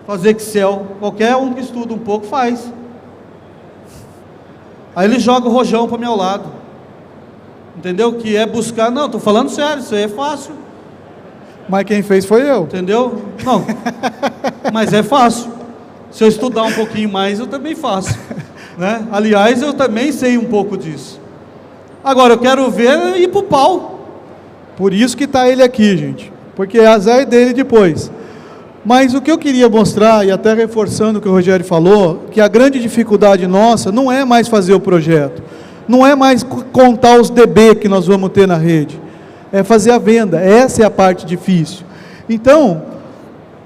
Fazer Excel, qualquer um que estuda um pouco faz. Aí ele joga o rojão para meu lado. Entendeu? Que é buscar, não, estou falando sério, isso aí é fácil. Mas quem fez foi eu. Entendeu? Não, mas é fácil. Se eu estudar um pouquinho mais, eu também faço, né? Aliás, eu também sei um pouco disso. Agora, eu quero ver ir pro pau. Por isso que está ele aqui, gente. Porque é azar dele depois. Mas o que eu queria mostrar, e até reforçando o que o Rogério falou, que a grande dificuldade nossa não é mais fazer o projeto, não é mais contar os DB que nós vamos ter na rede, é fazer a venda. Essa é a parte difícil. Então,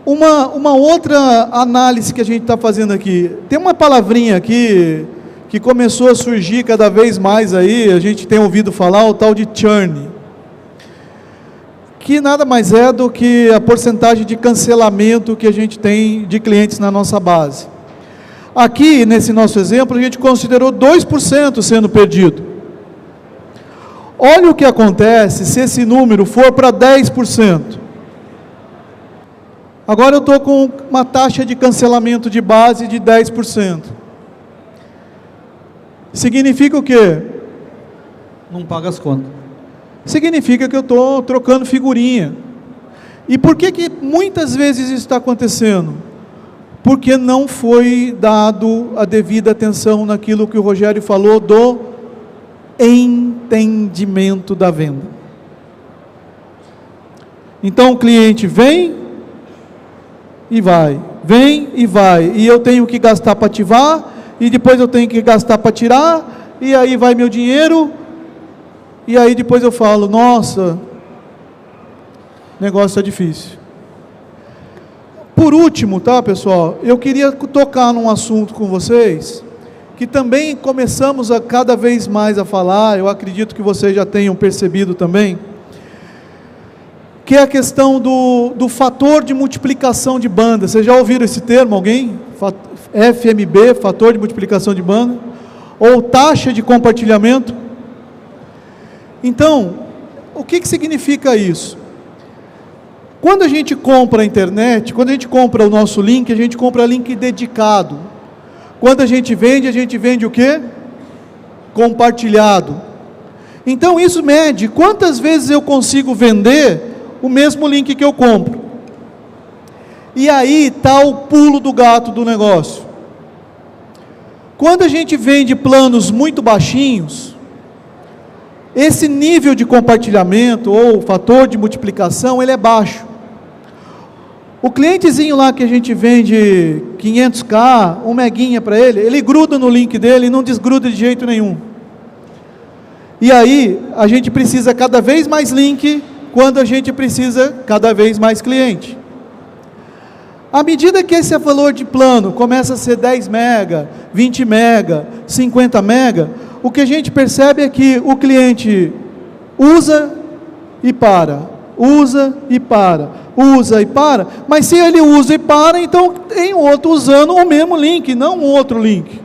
uma outra análise que a gente está fazendo aqui, tem uma palavrinha aqui que começou a surgir cada vez mais aí, a gente tem ouvido falar, o tal de churn, que nada mais é do que a porcentagem de cancelamento que a gente tem de clientes na nossa base. Aqui, nesse nosso exemplo, a gente considerou 2% sendo perdido. Olha o que acontece se esse número for para 10%. Agora eu estou com uma taxa de cancelamento de base de 10%. Significa o quê? Não paga as contas. Significa que eu estou trocando figurinha. E por que muitas vezes isso está acontecendo? Porque não foi dado a devida atenção naquilo que o Rogério falou do entendimento da venda. Então o cliente vem e vai, e eu tenho que gastar para ativar, e depois eu tenho que gastar para tirar, e aí vai meu dinheiro, e aí depois eu falo, nossa, o negócio é difícil. Por último, tá, pessoal, eu queria tocar num assunto com vocês, que também começamos a cada vez mais a falar, eu acredito que vocês já tenham percebido também, que é a questão do fator de multiplicação de banda. Vocês já ouviram esse termo, alguém? FMB, fator de multiplicação de banda, ou taxa de compartilhamento. Então, o que significa isso? Quando a gente compra a internet, quando a gente compra o nosso link, a gente compra link dedicado. Quando a gente vende o quê? Compartilhado. Então isso mede quantas vezes eu consigo vender o mesmo link que eu compro. E aí está o pulo do gato do negócio. Quando a gente vende planos muito baixinhos, esse nível de compartilhamento ou fator de multiplicação, ele é baixo. O clientezinho lá que a gente vende 500k, 1 meguinha para ele, ele gruda no link dele e não desgruda de jeito nenhum. E aí, a gente precisa cada vez mais link, quando a gente precisa cada vez mais cliente. À medida que esse valor de plano começa a ser 10 mega, 20 mega, 50 mega, o que a gente percebe é que o cliente usa e para, usa e para, usa e para, mas se ele usa e para, então tem outro usando o mesmo link, não um outro link.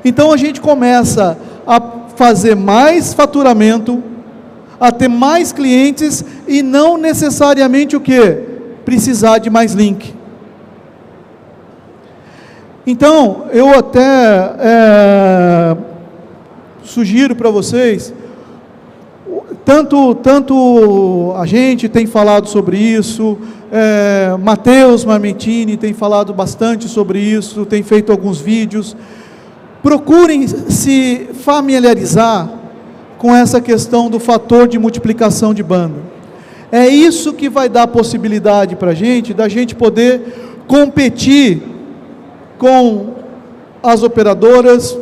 Então a gente começa a fazer mais faturamento, a ter mais clientes e não necessariamente o quê? Precisar de mais link. Então, eu até sugiro para vocês, tanto a gente tem falado sobre isso, Matheus Marmentini tem falado bastante sobre isso, tem feito alguns vídeos. Procurem se familiarizar com essa questão do fator de multiplicação de banda. É isso que vai dar possibilidade para a gente, da gente poder competir com as operadoras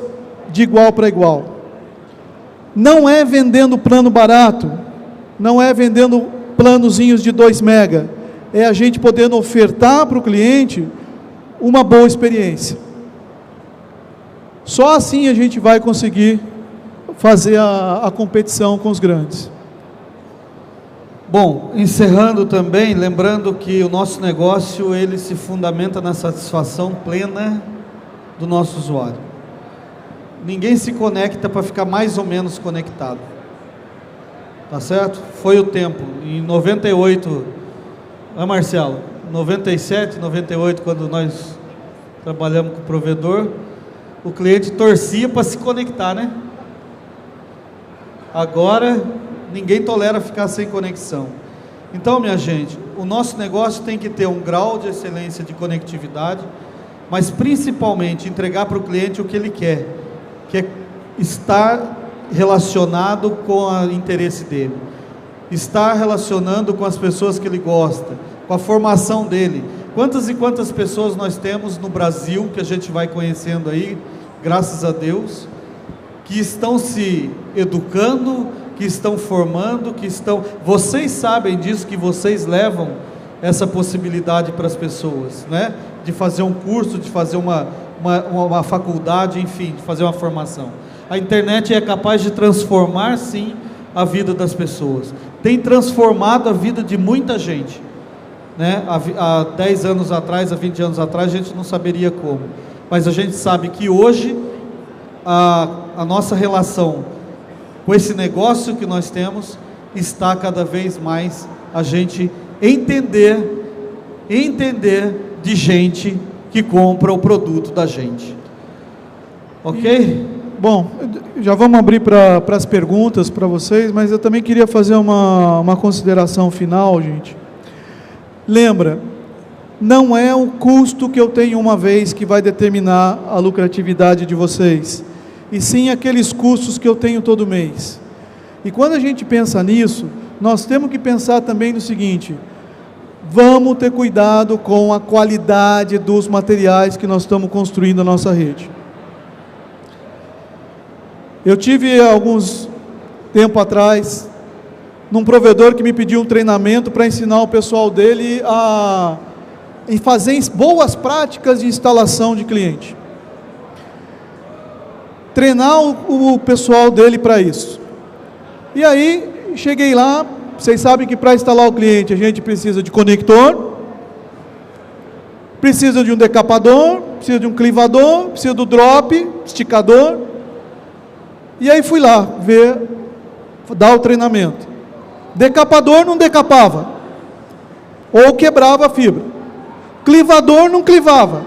de igual para igual. Não é vendendo plano barato, não é vendendo planozinhos de 2 mega, é a gente podendo ofertar para o cliente uma boa experiência. Só assim a gente vai conseguir fazer a competição com os grandes. Bom, encerrando também, lembrando que o nosso negócio, ele se fundamenta na satisfação plena do nosso usuário. Ninguém se conecta para ficar mais ou menos conectado. Tá certo? Foi o tempo. Em 98, Marcelo, 97, 98, quando nós trabalhamos com o provedor, o cliente torcia para se conectar, né? Agora, ninguém tolera ficar sem conexão. Então, minha gente, o nosso negócio tem que ter um grau de excelência de conectividade, mas principalmente entregar para o cliente o que ele quer, que é estar relacionado com o interesse dele, estar relacionando com as pessoas que ele gosta, com a formação dele. Quantas e quantas pessoas nós temos no Brasil, que a gente vai conhecendo aí, graças a Deus, que estão se educando, que estão formando, que estão... Vocês sabem disso, que vocês levam essa possibilidade para as pessoas, né? De fazer um curso, de fazer uma faculdade, enfim, de fazer uma formação. A internet é capaz de transformar, sim, a vida das pessoas. Tem transformado a vida de muita gente, né? Há 10 anos atrás, há 20 anos atrás, a gente não saberia como. Mas a gente sabe que hoje, a nossa relação com esse negócio que nós temos, está cada vez mais a gente entender de gente que compra o produto da gente. Ok? Bom, já vamos abrir para as perguntas para vocês, mas eu também queria fazer uma consideração final, gente. Lembra, não é o custo que eu tenho uma vez que vai determinar a lucratividade de vocês, e sim aqueles custos que eu tenho todo mês. E quando a gente pensa nisso, nós temos que pensar também no seguinte: vamos ter cuidado com a qualidade dos materiais que nós estamos construindo a nossa rede. Eu tive alguns tempo atrás num provedor que me pediu um treinamento para ensinar o pessoal dele em fazer boas práticas de instalação de cliente. Treinar o pessoal dele para isso. E aí, cheguei lá, vocês sabem que para instalar o cliente a gente precisa de conector, precisa de um decapador, precisa de um clivador, precisa do drop, esticador. E aí fui lá dar o treinamento. Decapador não decapava, ou quebrava a fibra. Clivador não clivava.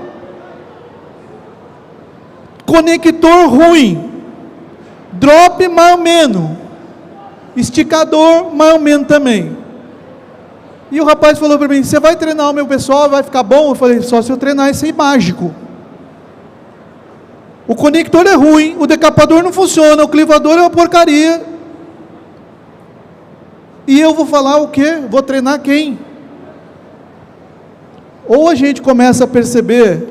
Conector ruim. Drop mais ou menos. Esticador mais ou menos também. E o rapaz falou para mim: você vai treinar o meu pessoal, vai ficar bom? Eu falei: só se eu treinar esse aí mágico. O conector é ruim, o decapador não funciona, o clivador é uma porcaria. E eu vou falar o quê? Vou treinar quem? Ou a gente começa a perceber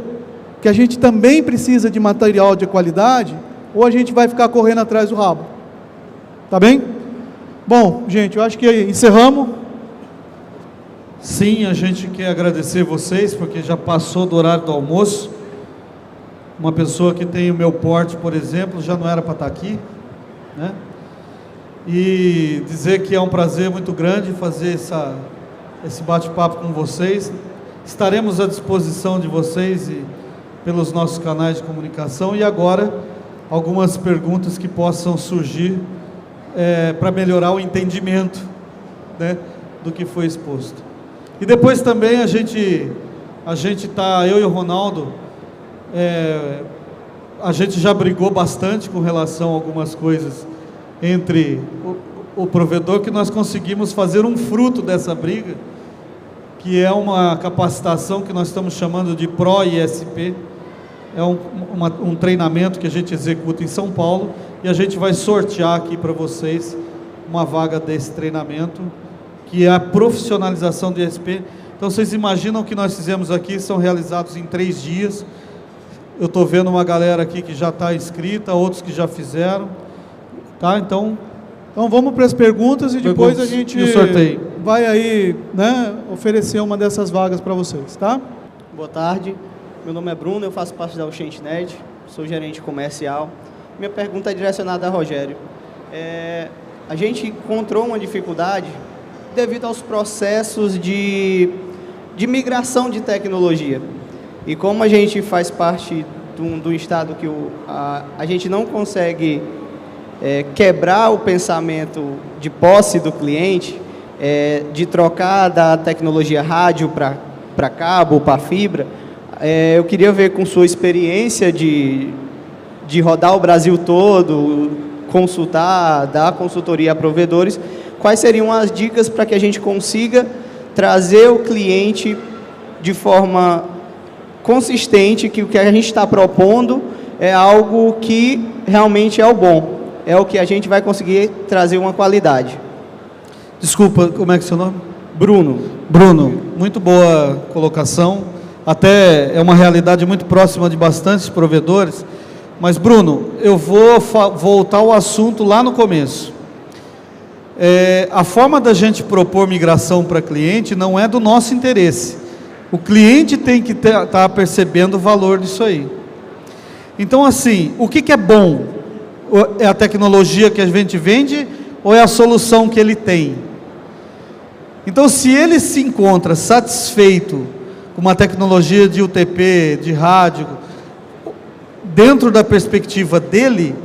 que a gente também precisa de material de qualidade, ou a gente vai ficar correndo atrás do rabo. Tá bem? Bom, gente, eu acho que encerramos. Sim, a gente quer agradecer vocês, porque já passou do horário do almoço. Uma pessoa que tem o meu porte, por exemplo, já não era para estar aqui, né? E dizer que é um prazer muito grande fazer esse bate-papo com vocês. Estaremos à disposição de vocês e pelos nossos canais de comunicação. E agora, algumas perguntas que possam surgir para melhorar o entendimento, né, do que foi exposto. E depois também a gente está, eu e o Ronaldo, a gente já brigou bastante com relação a algumas coisas entre o provedor, que nós conseguimos fazer um fruto dessa briga, que é uma capacitação que nós estamos chamando de Pro-ISP. É um treinamento que a gente executa em São Paulo, e a gente vai sortear aqui para vocês uma vaga desse treinamento, que é a profissionalização do ISP. Então vocês imaginam que nós fizemos aqui, são realizados em 3 dias. Eu estou vendo uma galera aqui que já está inscrita, outros que já fizeram, tá? Então vamos para as perguntas e depois a gente vai aí, né, oferecer uma dessas vagas para vocês, tá? Boa tarde. Meu nome é Bruno, eu faço parte da Oxentnet, sou gerente comercial. Minha pergunta é direcionada a Rogério. A gente encontrou uma dificuldade devido aos processos de migração de tecnologia. E como a gente faz parte do estado que a gente não consegue quebrar o pensamento de posse do cliente, de trocar da tecnologia rádio para cabo, para fibra, eu queria ver com sua experiência de rodar o Brasil todo, consultar, dar consultoria a provedores, quais seriam as dicas para que a gente consiga trazer o cliente de forma consistente, que o que a gente está propondo é algo que realmente é o bom, é o que a gente vai conseguir trazer uma qualidade. Desculpa, como é que é o seu nome? Bruno. Bruno, muito boa colocação. Até é uma realidade muito próxima de bastantes provedores. Mas, Bruno, eu vou voltar ao assunto lá no começo. A forma da gente propor migração para cliente não é do nosso interesse. O cliente tem que estar percebendo o valor disso aí. Então, assim, o que é bom? É a tecnologia que a gente vende ou é a solução que ele tem? Então, se ele se encontra satisfeito com uma tecnologia de UTP, de rádio, dentro da perspectiva dele,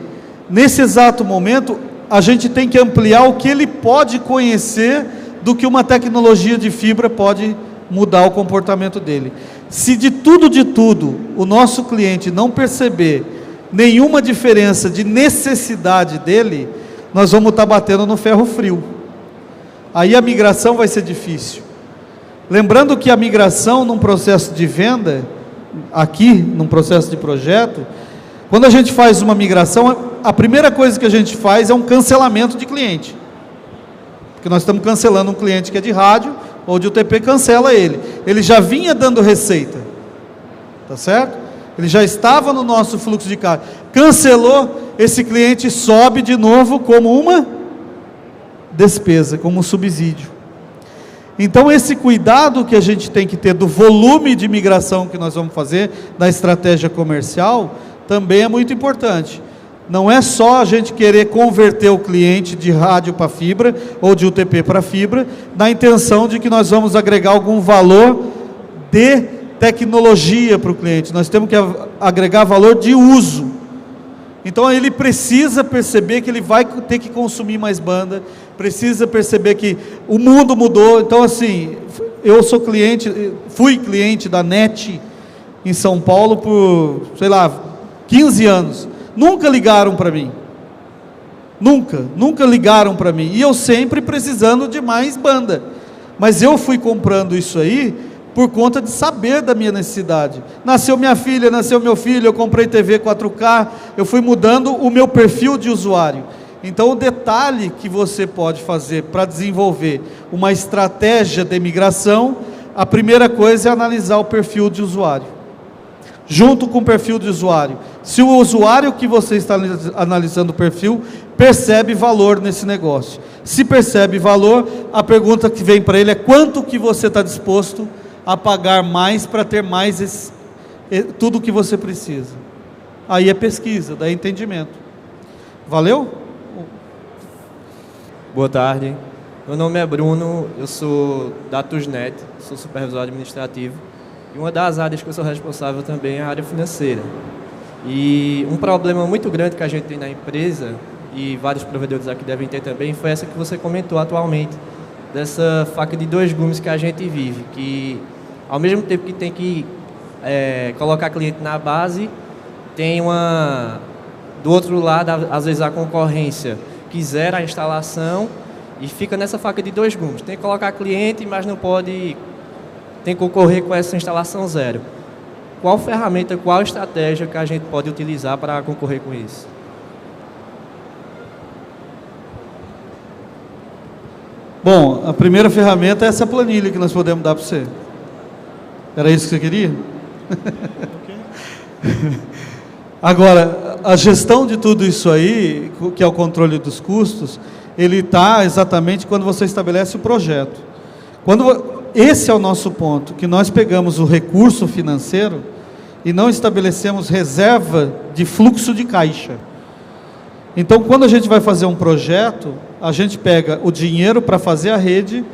nesse exato momento, a gente tem que ampliar o que ele pode conhecer do que uma tecnologia de fibra pode mudar o comportamento dele. Se de tudo, o nosso cliente não perceber nenhuma diferença de necessidade dele, nós vamos estar batendo no ferro frio. Aí a migração vai ser difícil. Lembrando que a migração num processo de venda, aqui, num processo de projeto, quando a gente faz uma migração, a primeira coisa que a gente faz é um cancelamento de cliente. Porque nós estamos cancelando um cliente que é de rádio ou de UTP, cancela ele. Ele já vinha dando receita, tá certo? Ele já estava no nosso fluxo de caixa. Cancelou, esse cliente sobe de novo como uma despesa, como um subsídio. Então esse cuidado que a gente tem que ter do volume de migração que nós vamos fazer, da estratégia comercial, também é muito importante. Não é só a gente querer converter o cliente de rádio para fibra, ou de UTP para fibra, na intenção de que nós vamos agregar algum valor de tecnologia para o cliente. Nós temos que agregar valor de uso. Então ele precisa perceber que ele vai ter que consumir mais banda, precisa perceber que o mundo mudou. Então, assim, eu sou fui cliente da NET em São Paulo por, 15 anos. Nunca ligaram para mim. Nunca ligaram para mim. E eu sempre precisando de mais banda. Mas eu fui comprando isso aí por conta de saber da minha necessidade. Nasceu minha filha, nasceu meu filho, eu comprei TV 4K, eu fui mudando o meu perfil de usuário. Então, o detalhe que você pode fazer para desenvolver uma estratégia de migração, a primeira coisa é analisar o perfil de usuário. Junto com o perfil de usuário. Se o usuário que você está analisando o perfil, percebe valor nesse negócio. Se percebe valor, a pergunta que vem para ele é quanto que você está disposto a pagar mais para ter mais tudo o que você precisa. Aí é pesquisa, daí é entendimento. Valeu? Boa tarde, meu nome é Bruno, eu sou da TUSNET, sou supervisor administrativo e uma das áreas que eu sou responsável também é a área financeira. E um problema muito grande que a gente tem na empresa, e vários provedores aqui devem ter também, foi essa que você comentou atualmente, dessa faca de dois gumes que a gente vive, que ao mesmo tempo que tem que colocar cliente na base, tem do outro lado, às vezes a concorrência quiser a instalação e fica nessa faca de dois gumes. Tem que colocar cliente, mas não pode, tem que concorrer com essa instalação zero. Qual ferramenta, qual estratégia que a gente pode utilizar para concorrer com isso? Bom, a primeira ferramenta é essa planilha que nós podemos dar para você. Era isso que você queria? Agora, a gestão de tudo isso aí, que é o controle dos custos, ele está exatamente quando você estabelece o projeto. Esse é o nosso ponto, que nós pegamos o recurso financeiro, e não estabelecemos reserva de fluxo de caixa. Então, quando a gente vai fazer um projeto, a gente pega o dinheiro para fazer a rede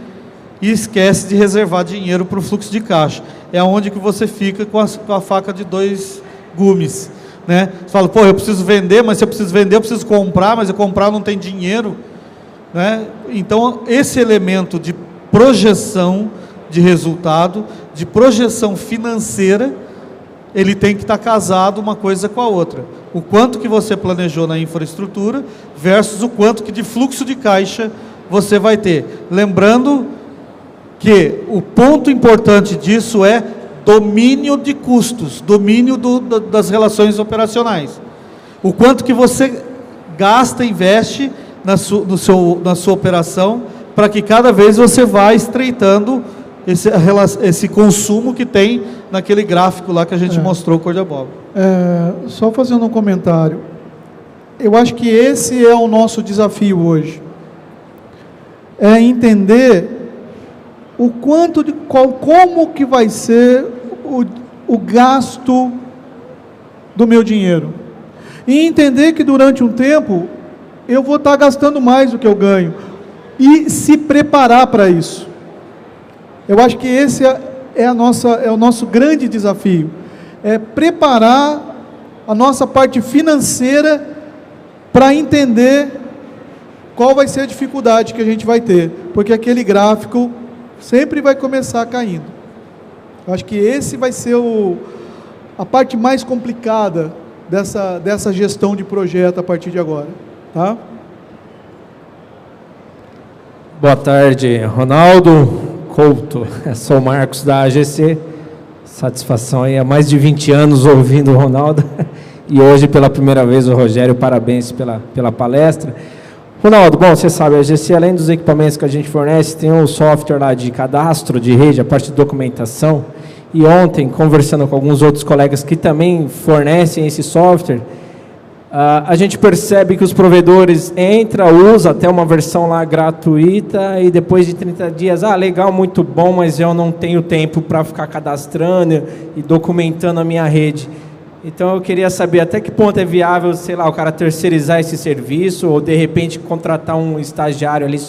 e esquece de reservar dinheiro para o fluxo de caixa. É onde que você fica com a faca de dois gumes, né? Você fala, pô, eu preciso vender, mas se eu preciso vender, eu preciso comprar, mas eu comprar não tem dinheiro, né? Então, esse elemento de projeção de resultado, de projeção financeira, ele tem que estar casado uma coisa com a outra. O quanto que você planejou na infraestrutura versus o quanto que de fluxo de caixa você vai ter. Lembrando que o ponto importante disso é domínio de custos, domínio das relações operacionais. O quanto que você gasta, investe na sua operação, para que cada vez você vá estreitando esse consumo que tem naquele gráfico lá que a gente mostrou cor de abóbora. Só fazendo um comentário, eu acho que esse é o nosso desafio hoje, é entender o quanto como que vai ser o gasto do meu dinheiro, e entender que durante um tempo eu vou estar gastando mais do que eu ganho, e se preparar para isso. Eu acho que esse é o nosso grande desafio, é preparar a nossa parte financeira para entender qual vai ser a dificuldade que a gente vai ter, porque aquele gráfico sempre vai começar caindo. Eu acho que esse vai ser a parte mais complicada dessa gestão de projeto a partir de agora, tá? Boa tarde, Ronaldo Couto, sou o Marcos da AGC, satisfação aí, há mais de 20 anos ouvindo o Ronaldo, e hoje pela primeira vez o Rogério, parabéns pela palestra. Ronaldo, bom, você sabe, a AGC, além dos equipamentos que a gente fornece, tem um software lá de cadastro de rede, a parte de documentação, e ontem, conversando com alguns outros colegas que também fornecem esse software, a gente percebe que os provedores usam até uma versão lá gratuita e depois de 30 dias, legal, muito bom, mas eu não tenho tempo para ficar cadastrando e documentando a minha rede. Então eu queria saber até que ponto é viável, sei lá, o cara terceirizar esse serviço ou de repente contratar um estagiário ali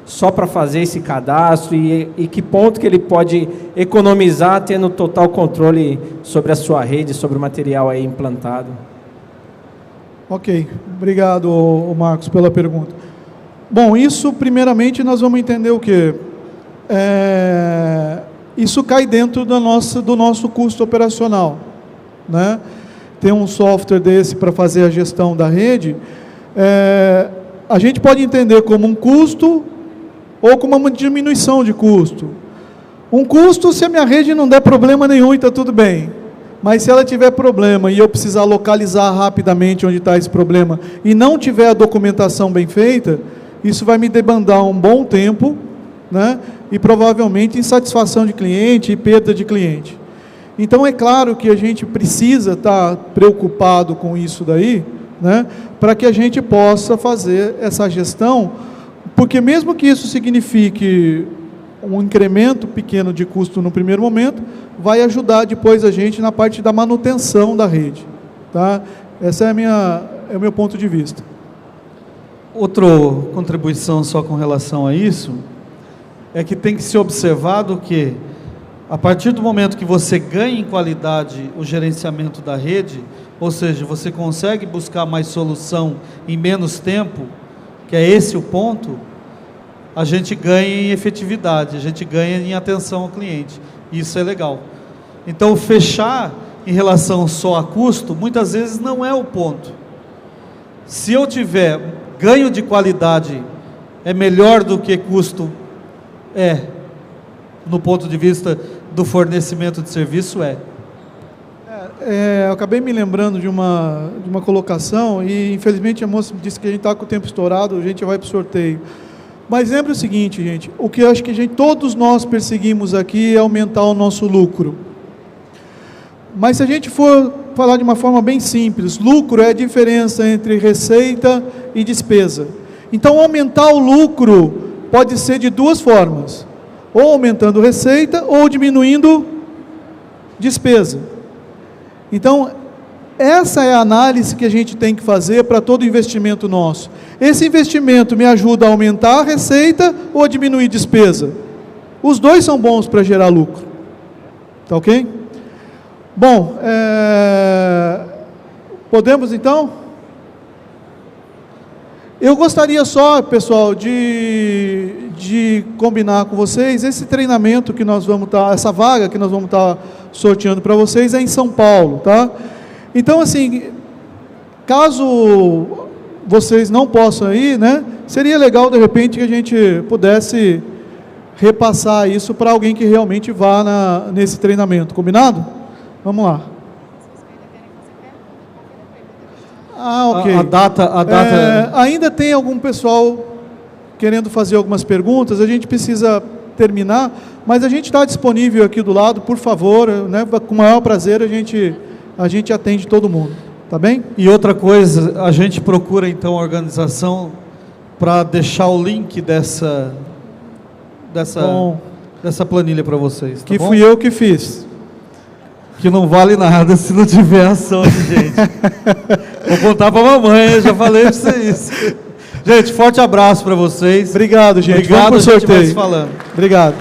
só para fazer esse cadastro e que ponto que ele pode economizar tendo total controle sobre a sua rede, sobre o material aí implantado. Ok, obrigado, Marcos, pela pergunta. Bom, isso primeiramente nós vamos entender o quê? Isso cai dentro do nosso custo operacional, né? Tem um software desse para fazer a gestão da rede, a gente pode entender como um custo ou como uma diminuição de custo. Um custo se a minha rede não der problema nenhum e está tudo bem. Mas se ela tiver problema e eu precisar localizar rapidamente onde está esse problema e não tiver a documentação bem feita, isso vai me demandar um bom tempo, né? E provavelmente insatisfação de cliente e perda de cliente. Então é claro que a gente precisa estar preocupado com isso daí, né? Para que a gente possa fazer essa gestão, porque mesmo que isso signifique um incremento pequeno de custo no primeiro momento, vai ajudar depois a gente na parte da manutenção da rede, tá? Essa é o meu ponto de vista. Outra contribuição só com relação a isso, é que tem que ser observado que, a partir do momento que você ganha em qualidade o gerenciamento da rede, ou seja, você consegue buscar mais solução em menos tempo, que é esse o ponto, a gente ganha em efetividade, a gente ganha em atenção ao cliente. Isso é legal. Então, fechar em relação só a custo, muitas vezes não é o ponto. Se eu tiver ganho de qualidade, é melhor do que custo, no ponto de vista do fornecimento de serviço, eu acabei me lembrando de uma colocação, e infelizmente a moça disse que a gente está com o tempo estourado, a gente vai para o sorteio. Mas lembre o seguinte, gente, o que eu acho que todos nós perseguimos aqui é aumentar o nosso lucro. Mas se a gente for falar de uma forma bem simples, lucro é a diferença entre receita e despesa. Então, aumentar o lucro pode ser de duas formas, ou aumentando receita ou diminuindo despesa. Então, essa é a análise que a gente tem que fazer para todo investimento nosso. Esse investimento me ajuda a aumentar a receita ou a diminuir despesa? Os dois são bons para gerar lucro. Tá ok? Bom, podemos então? Eu gostaria só, pessoal, de combinar com vocês, esse treinamento que nós vamos estar, essa vaga que nós vamos estar sorteando para vocês é em São Paulo, tá? Então, assim, caso vocês não possam ir, né, seria legal, de repente, que a gente pudesse repassar isso para alguém que realmente vá nesse treinamento, combinado? Vamos lá. Ok. A data... ainda tem algum pessoal querendo fazer algumas perguntas, a gente precisa terminar, mas a gente está disponível aqui do lado, por favor, né, com o maior prazer a gente atende todo mundo, tá bem? E outra coisa, a gente procura então a organização para deixar o link dessa planilha para vocês, tá que bom? fui eu que fiz. Que não vale nada se não tiver ação de gente. Vou contar para a mamãe, eu já falei para vocês. Gente, forte abraço para vocês. Obrigado, gente. Obrigado, Vamos pro a gente vai sorteio. se falando. Obrigado.